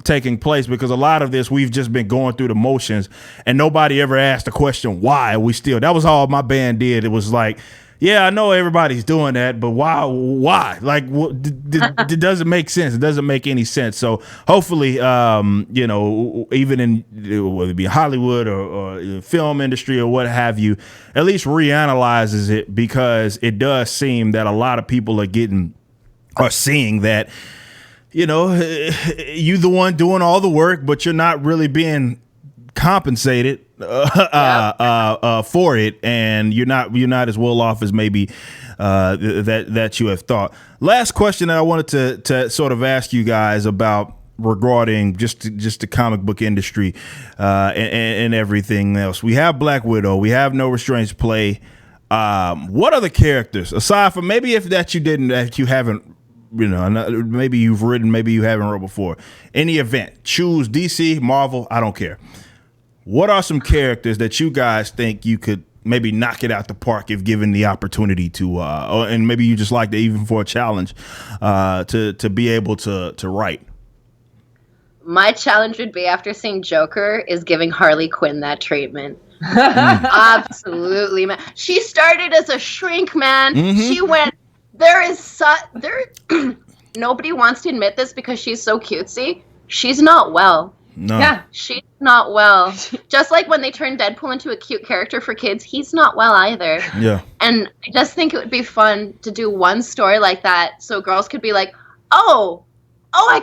taking place, because a lot of this we've just been going through the motions, and nobody ever asked the question, why are we still? That was all my band did. It was like, yeah, I know everybody's doing that, but why? Like, it doesn't make sense. It doesn't make any sense. So hopefully, even in, whether it be Hollywood or film industry or what have you, at least reanalyzes it, because it does seem that a lot of people are seeing that, you the one doing all the work, but you're not really being compensated for it, and you're not as well off as maybe that you have thought. Last question that I wanted to sort of ask you guys about, regarding just the comic book industry and everything else. We have Black Widow, we have No Restraints Play. What other characters, aside from maybe that you haven't, maybe you've written, maybe you haven't wrote before, any event, choose DC, Marvel, I don't care. What are some characters that you guys think you could maybe knock it out the park if given the opportunity to, and maybe you just like to, even for a challenge, to be able to write? My challenge would be, after seeing Joker, is giving Harley Quinn that treatment. Absolutely, man. She started as a shrink, man. Mm-hmm. She went. Nobody wants to admit this because she's so cutesy. She's not well. No. Yeah, she's not well. Just like when they turned Deadpool into a cute character for kids, he's not well either. Yeah. And I just think it would be fun to do one story like that, so girls could be like, oh, I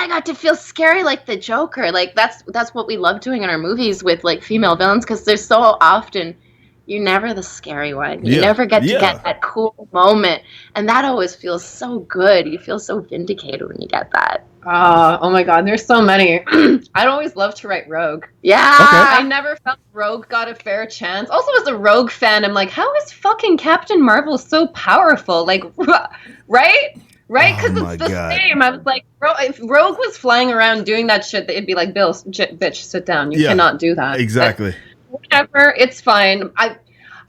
got to feel scary like the Joker. Like, that's what we love doing in our movies with, like, female villains, because there's so often you're never the scary one. You never get to get that cool moment, and that always feels so good. You feel so vindicated when you get that. Oh my God, there's so many. I'd always love to write Rogue. Yeah. Okay. I never felt Rogue got a fair chance. Also, as a Rogue fan, I'm like, how is fucking Captain Marvel so powerful? Like, right? Because it's the same. I was like, if Rogue was flying around doing that shit, it'd be like, Bill, bitch, sit down. You cannot do that. Exactly. But whatever, it's fine.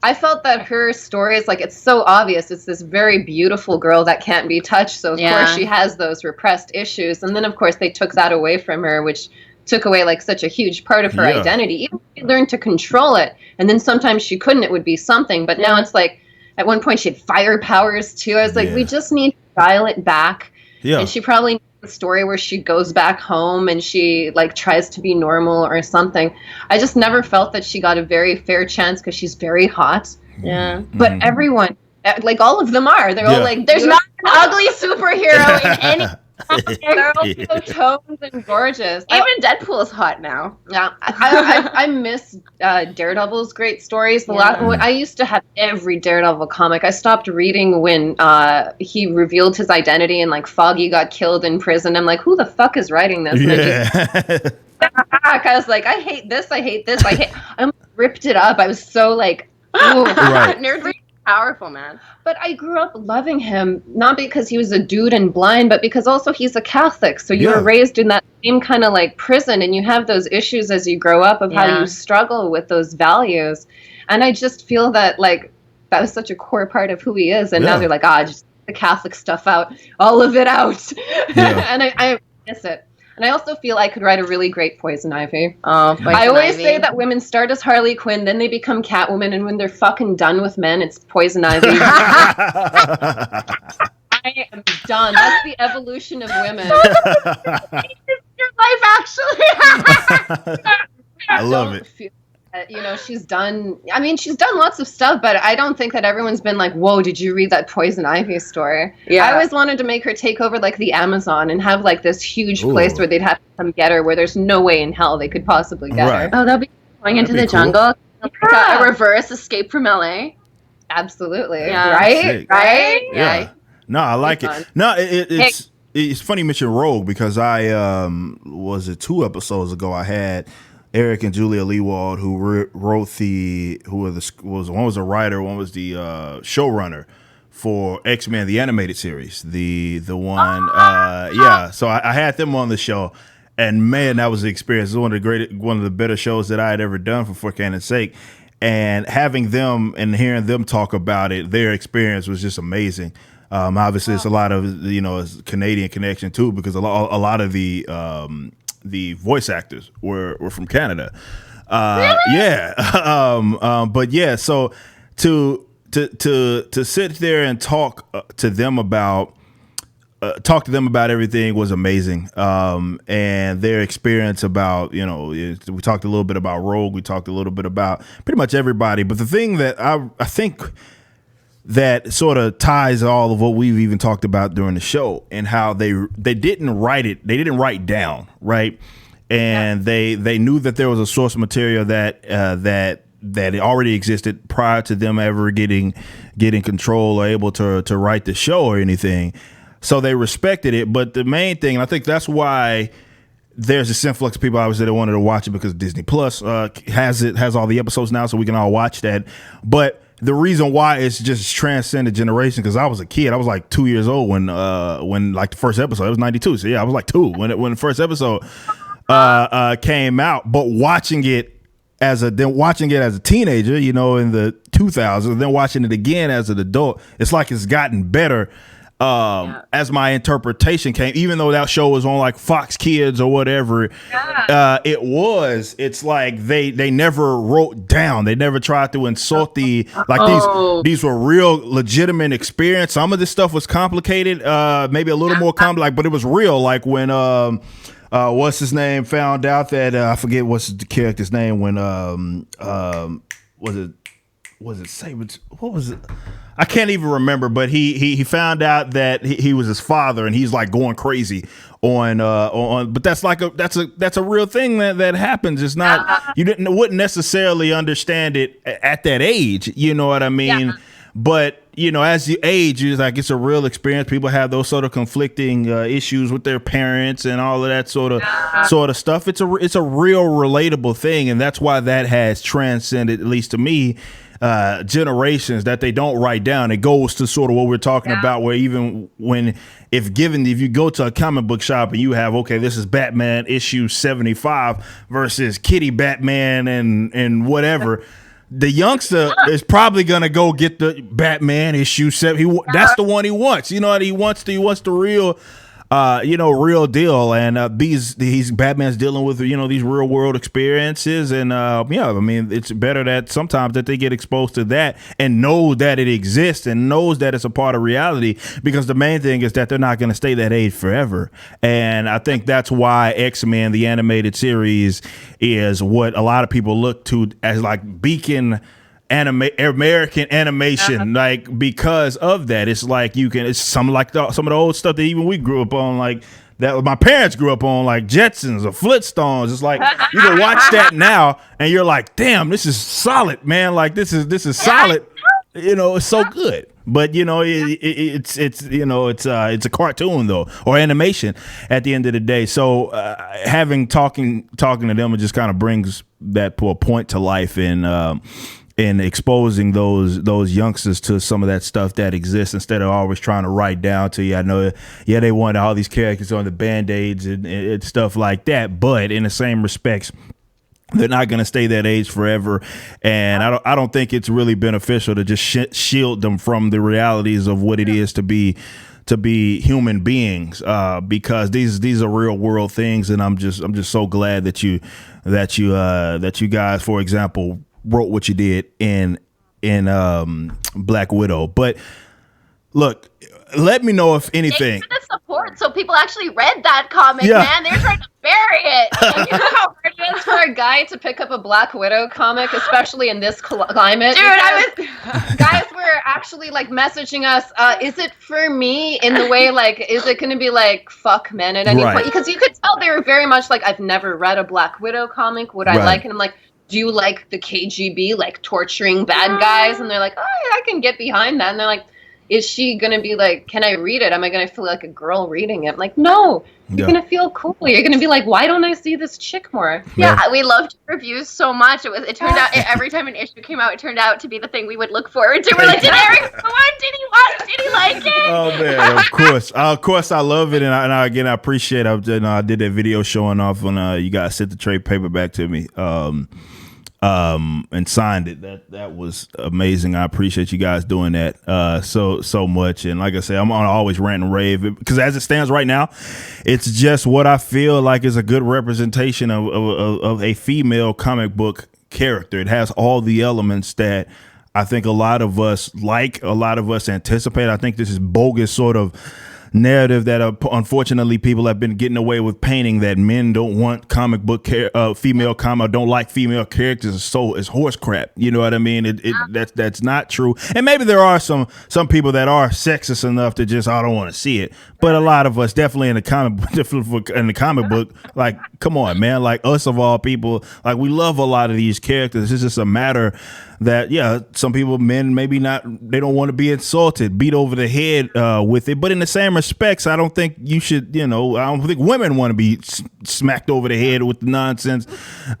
I felt that her story is like, it's so obvious. It's this very beautiful girl that can't be touched. So, of course, she has those repressed issues. And then, of course, they took that away from her, which took away, like, such a huge part of her identity. Even if she learned to control it, and then sometimes she couldn't, it would be something. But now it's like, at one point, she had fire powers, too. I was like, we just need to dial it back. Yeah. And she probably needs a story where she goes back home and she, like, tries to be normal or something. I just never felt that she got a very fair chance because she's very hot. Yeah. But everyone, like, all of them are. They're all like, there's not an ugly superhero in any. They're all so toned and gorgeous. Even Deadpool is hot now. Yeah, I miss Daredevil's great stories. I used to have every Daredevil comic. I stopped reading when he revealed his identity and, like, Foggy got killed in prison. I'm like, who the fuck is writing this? I was like, I hate this. I ripped it up. I was so like, Nerds are powerful, man. But I grew up loving him, not because he was a dude and blind, but because also he's a Catholic. So you were raised in that same kind of, like, prison, and you have those issues as you grow up of how you struggle with those values. And I just feel that, like, that was such a core part of who he is. And now they're like, just the Catholic stuff out, all of it out. And I miss it. And I also feel I could write a really great Poison Ivy. Poison I always Ivy. say that women start as Harley Quinn, then they become Catwoman, and when they're fucking done with men, it's Poison Ivy. I am done. That's the evolution of women. Your life, actually. I love it. She's done lots of stuff, but I don't think that everyone's been like, whoa, did you read that Poison Ivy story? Yeah. I always wanted to make her take over like the Amazon and have like this huge place where they'd have to come get her, where there's no way in hell they could possibly get her. Oh, that'll be going into the jungle. Like a reverse Escape from LA. Absolutely. Yeah. Right? Sick. Right? Yeah. No, I like it. No, it's funny you mention Rogue, because I was it 2 episodes ago I had Eric and Julia Leewald, who wrote one was a writer, one was the showrunner for X-Men the animated series. The one so I had them on the show, and man, that was the experience. It was one of the better shows that I had ever done for Canon's sake. And having them and hearing them talk about it, their experience was just amazing. Obviously, it's a lot of it's Canadian connection too, because a lot of the voice actors were from Canada. But yeah, so to sit there and talk to them about everything was amazing. And their experience about, we talked a little bit about Rogue, we talked a little bit about pretty much everybody. But the thing that I think that sort of ties all of what we've even talked about during the show, and how they didn't write down, right? And they knew that there was a source material that it already existed prior to them ever getting control or able to write the show or anything. So they respected it. But the main thing, and I think that's why there's this influx of people obviously that wanted to watch it, because Disney Plus has all the episodes now, so we can all watch that. But the reason why it's just transcended generation, because I was a kid. I was like 2 years old when like the first episode. It was 92, so yeah, I was like 2 when the first episode came out. But watching it as a teenager, in the 2000s, then watching it again as an adult, it's like it's gotten better. As my interpretation came, even though that show was on like Fox Kids or whatever, it's like they never wrote down. They never tried to insult these were real legitimate experience. Some of this stuff was complicated, maybe a little more complex, but it was real. Like when, what's his name found out that, I forget what's the character's name when, was it Saber? What was it? I can't even remember, but he found out that he was his father, and he's like going crazy on but that's a real thing that happens. It's not, you wouldn't necessarily understand it at that age, you know what I mean? Yeah. But as you age, it's a real experience. People have those sort of conflicting issues with their parents and all of that sort of stuff. It's a real relatable thing, and that's why that has transcended, at least to me, generations, that they don't write down. It goes to sort of what we're talking about, where even if you go to a comic book shop and you have, okay, this is Batman issue 75 versus Kitty Batman and whatever, the youngster is probably gonna go get the Batman issue 7. That's the one he wants. He wants the real real deal. And he's Batman's dealing with these real world experiences, and it's better that sometimes that they get exposed to that and know that it exists and knows that it's a part of reality, because the main thing is that they're not going to stay that age forever. And I think that's why X-Men the animated series is what a lot of people look to as like beacon American animation, like, because of that. It's like it's some of the old stuff that even we grew up on, like that my parents grew up on, like Jetsons or Flintstones. It's like you can watch that now and you're like, damn, this is solid, man. Like this is solid. It's so good. But it's a cartoon though, or animation at the end of the day. So talking to them, it just kind of brings that point to life and exposing those youngsters to some of that stuff that exists, instead of always trying to write down to you. I know, they wanted all these characters on the Band-Aids and stuff like that, but in the same respects, they're not going to stay that age forever, and I don't think it's really beneficial to just shield them from the realities of what it is to be to be human beings, because these are real world things, and I'm just so glad that you guys, for example, wrote what you did in Black Widow. But look, let me know if anything. Thanks for the support. So people actually read that comic, Yeah. man. They're trying to bury it. You know how hard it is for a guy to pick up a Black Widow comic, especially in this climate? Dude, guys were actually like messaging us, is it for me, in the way like, is it going to be like fuck men at any point? Because you could tell they were very much like, I've never read a Black Widow comic. Would I like? And I'm like, do you like the KGB, like torturing bad guys? And they're like, oh, yeah, I can get behind that. And they're like, is she going to be like, can I read it? Am I going to feel like a girl reading it? I'm like, no, you're going to feel cool. You're going to be like, why don't I see this chick more? Yeah, we loved reviews so much. It turned out, every time an issue came out, it turned out to be the thing we would look forward to. We're like, did Eric go on? Did he watch? Did he like it? Oh man, of course, I love it, and I appreciate it. I did that video showing off when you guys sent the trade paperback to me. And signed it. That was amazing. I appreciate you guys doing that so much. And like I said, I'm gonna always rant and rave, because as it stands right now, it's just what I feel like is a good representation of a female comic book character. It has all the elements that I think a lot of us like, a lot of us anticipate. I think this is bogus sort of narrative that unfortunately people have been getting away with painting, that men don't want comic book female comic, don't like female characters, so it's horse crap. You know what I mean? That's not true. And maybe there are some people that are sexist enough to just, I don't want to see it. But a lot of us, definitely in the comic book, like, come on, man, like us of all people, like we love a lot of these characters. It's just a matter that, yeah, some people, men, maybe not, they don't want to be insulted, beat over the head with it. But in the same respects, I don't think you should, I don't think women want to be smacked over the head with the nonsense,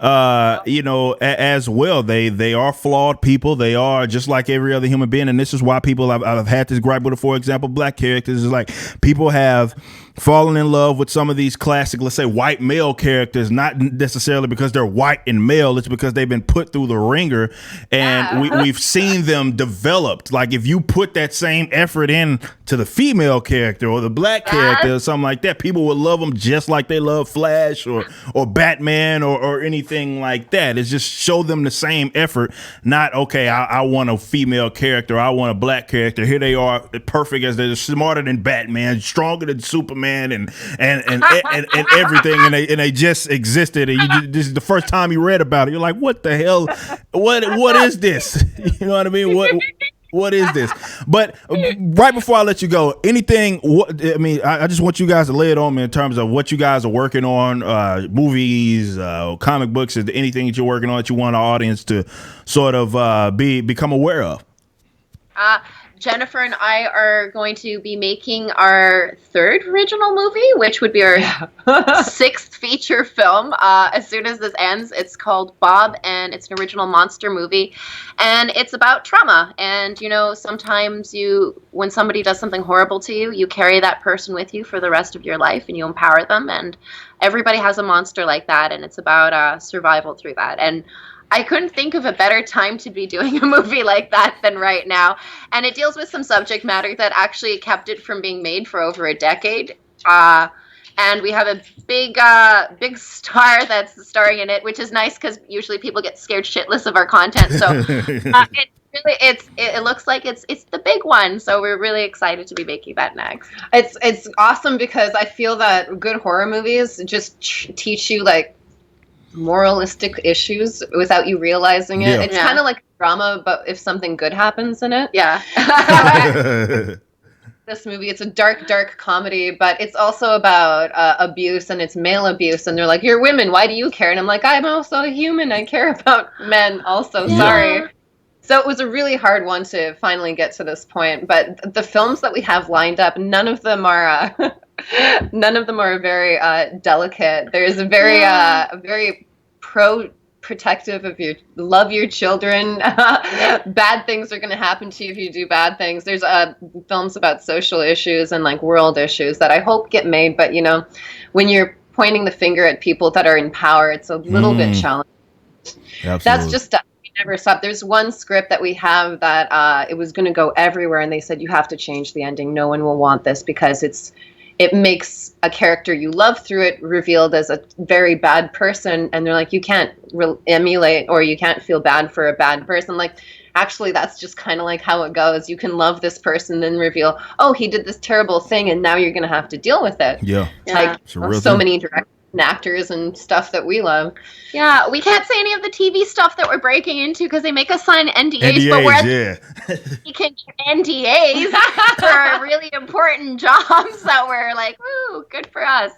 as well. They are flawed people. They are just like every other human being. And this is why people, I've had this gripe with, for example, black characters, is like people have fallen in love with some of these classic, let's say, white male characters, not necessarily because they're white and male. It's because they've been put through the ringer, and we've seen them developed. Like if you put that same effort in to the female character or the black character or something like that, people would love them just like they love Flash or Batman or anything like that. It's just show them the same effort, not, okay, I want a female character, I want a black character. Here they are, perfect as they're smarter than Batman, stronger than Superman, and everything, and they just existed, and this is the first time you read about it, you're like, what the hell, what is this? You know what I mean? What is this? But right before I let you go, anything, I just want you guys to lay it on me in terms of what you guys are working on, movies, comic books. Is there anything that you're working on that you want our audience to sort of become aware of? Jennifer and I are going to be making our third original movie, which would be our sixth feature film. As soon as this ends, it's called Bob, and it's an original monster movie, and it's about trauma. And sometimes when somebody does something horrible to you, you carry that person with you for the rest of your life, and you empower them. And everybody has a monster like that, and it's about survival through that. And I couldn't think of a better time to be doing a movie like that than right now. And it deals with some subject matter that actually kept it from being made for over a decade. And we have a big star that's starring in it, which is nice because usually people get scared shitless of our content. So it looks like it's the big one. So we're really excited to be making that next. It's awesome because I feel that good horror movies just teach you like moralistic issues without you realizing it. It's kind of like drama, but if something good happens in it. This movie, it's a dark comedy, but it's also about abuse, and it's male abuse, and they're like, you're women, why do you care? And I'm like, I'm also a human, I care about men also. Sorry. So it was a really hard one to finally get to this point, but the films that we have lined up, none of them are very delicate. There's a very protective of love your children. Bad things are going to happen to you if you do bad things. There's films about social issues and like world issues that I hope get made, but when you're pointing the finger at people that are in power, it's a little bit challenging. Absolutely. That's just never stopped. There's one script that we have that it was going to go everywhere, and they said you have to change the ending. No one will want this because it makes a character you love through it revealed as a very bad person, and they're like, you can't emulate or you can't feel bad for a bad person. Like, actually, that's just kind of like how it goes. You can love this person, then reveal, oh, he did this terrible thing, and now you're going to have to deal with it. Yeah. Like, so many directors and actors and stuff that we love. Yeah, we can't say any of the TV stuff that we're breaking into because they make us sign NDAs, but we can get NDAs for really important jobs that we're like, woo, good for us.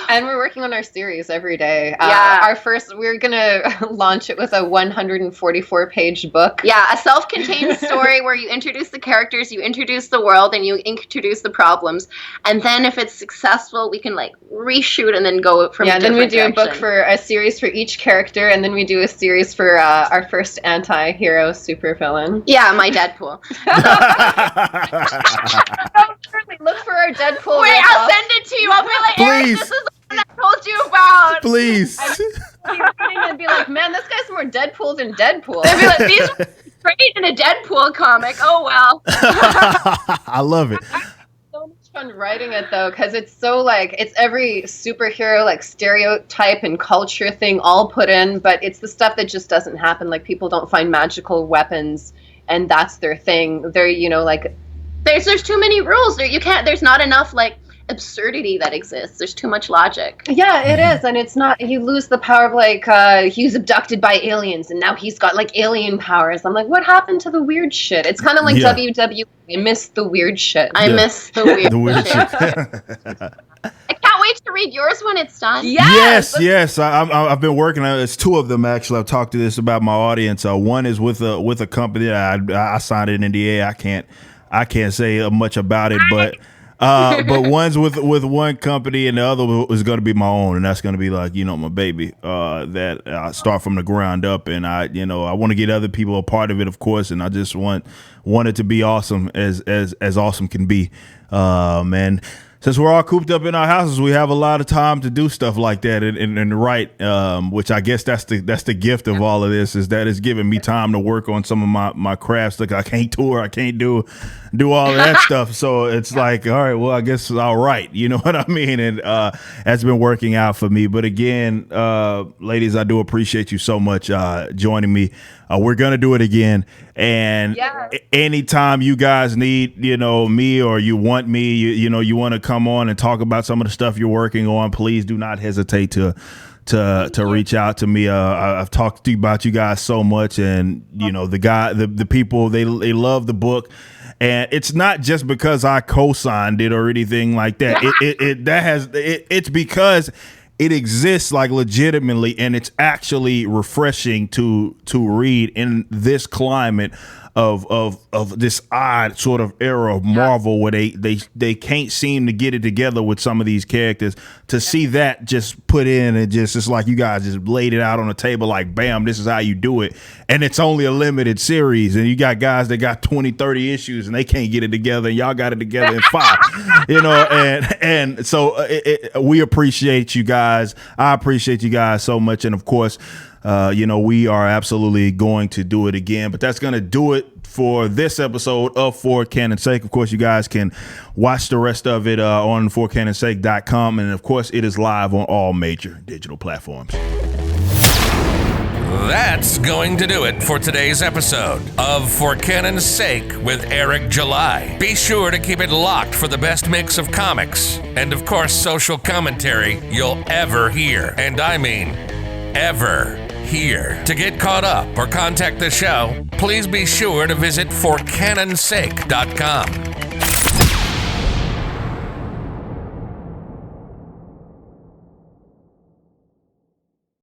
And we're working on our series every day. Yeah. We're going to launch it with a 144-page book. Yeah, a self-contained story where you introduce the characters, you introduce the world, and you introduce the problems. And then if it's successful, we can like reshoot and then go from then we do a book for a series for each character, and then we do a series for our first anti-hero supervillain. Yeah, my Deadpool. Look for our Deadpool. Wait, I'll send it to you. I'll be like, Eric, this is the one I told you about. Please. And be like, man, this guy's more Deadpool than Deadpool. They'd be like, these are great in a Deadpool comic. Oh, well. I love it. So much fun writing it though, because it's so like it's every superhero like stereotype and culture thing all put in, but it's the stuff that just doesn't happen. Like, people don't find magical weapons and that's their thing. They're, like there's too many rules. There's not enough like absurdity that exists. There's too much logic. Yeah, it is. And it's not, you lose the power of like he was abducted by aliens and now he's got like alien powers. I'm like, what happened to the weird shit? It's kind of like WWE. I miss the weird shit. I miss the weird, shit. I can't wait to read yours when it's done. Yes. I've been working on it. It's two of them actually. I've talked to this about my audience. One is with a company that I signed an NDA. I can't say much about it, but one's with one company and the other is going to be my own, and that's going to be like my baby that I start from the ground up, and I want to get other people a part of it, of course, and I just want it to be awesome as awesome can be, man. Since we're all cooped up in our houses, we have a lot of time to do stuff like that and write, which I guess that's the gift of all of this, is that it's giving me time to work on some of my crafts. Like, I can't tour, I can't do all of that stuff. So it's like, all right, well, I guess I'll write. You know what I mean? And that's been working out for me. But again, ladies, I do appreciate you so much joining me. We're going to do it again. And anytime you guys need, me, or you want me, you want to come on and talk about some of the stuff you're working on, please do not hesitate to reach out to me. I've talked to you about you guys so much, and the people, they love the book. And it's not just because I co-signed it or anything like that. It's because it exists like legitimately, and it's actually refreshing to read in this climate of this odd sort of era of Marvel where they can't seem to get it together with some of these characters. To see that just put in, and it's like you guys just laid it out on the table like, bam, this is how you do it. And it's only a limited series, and you got guys that got 20, 30 issues and they can't get it together, and y'all got it together in 5. And so we appreciate you guys. I appreciate you guys so much. And of course, we are absolutely going to do it again, but that's going to do it for this episode of For Canon's Sake. Of course, you guys can watch the rest of it on forcanonsake.com. And of course, it is live on all major digital platforms. That's going to do it for today's episode of For Canon's Sake with Eric July. Be sure to keep it locked for the best mix of comics and, of course, social commentary you'll ever hear. And I mean ever hear. To get caught up or contact the show, please be sure to visit forcanonsake.com.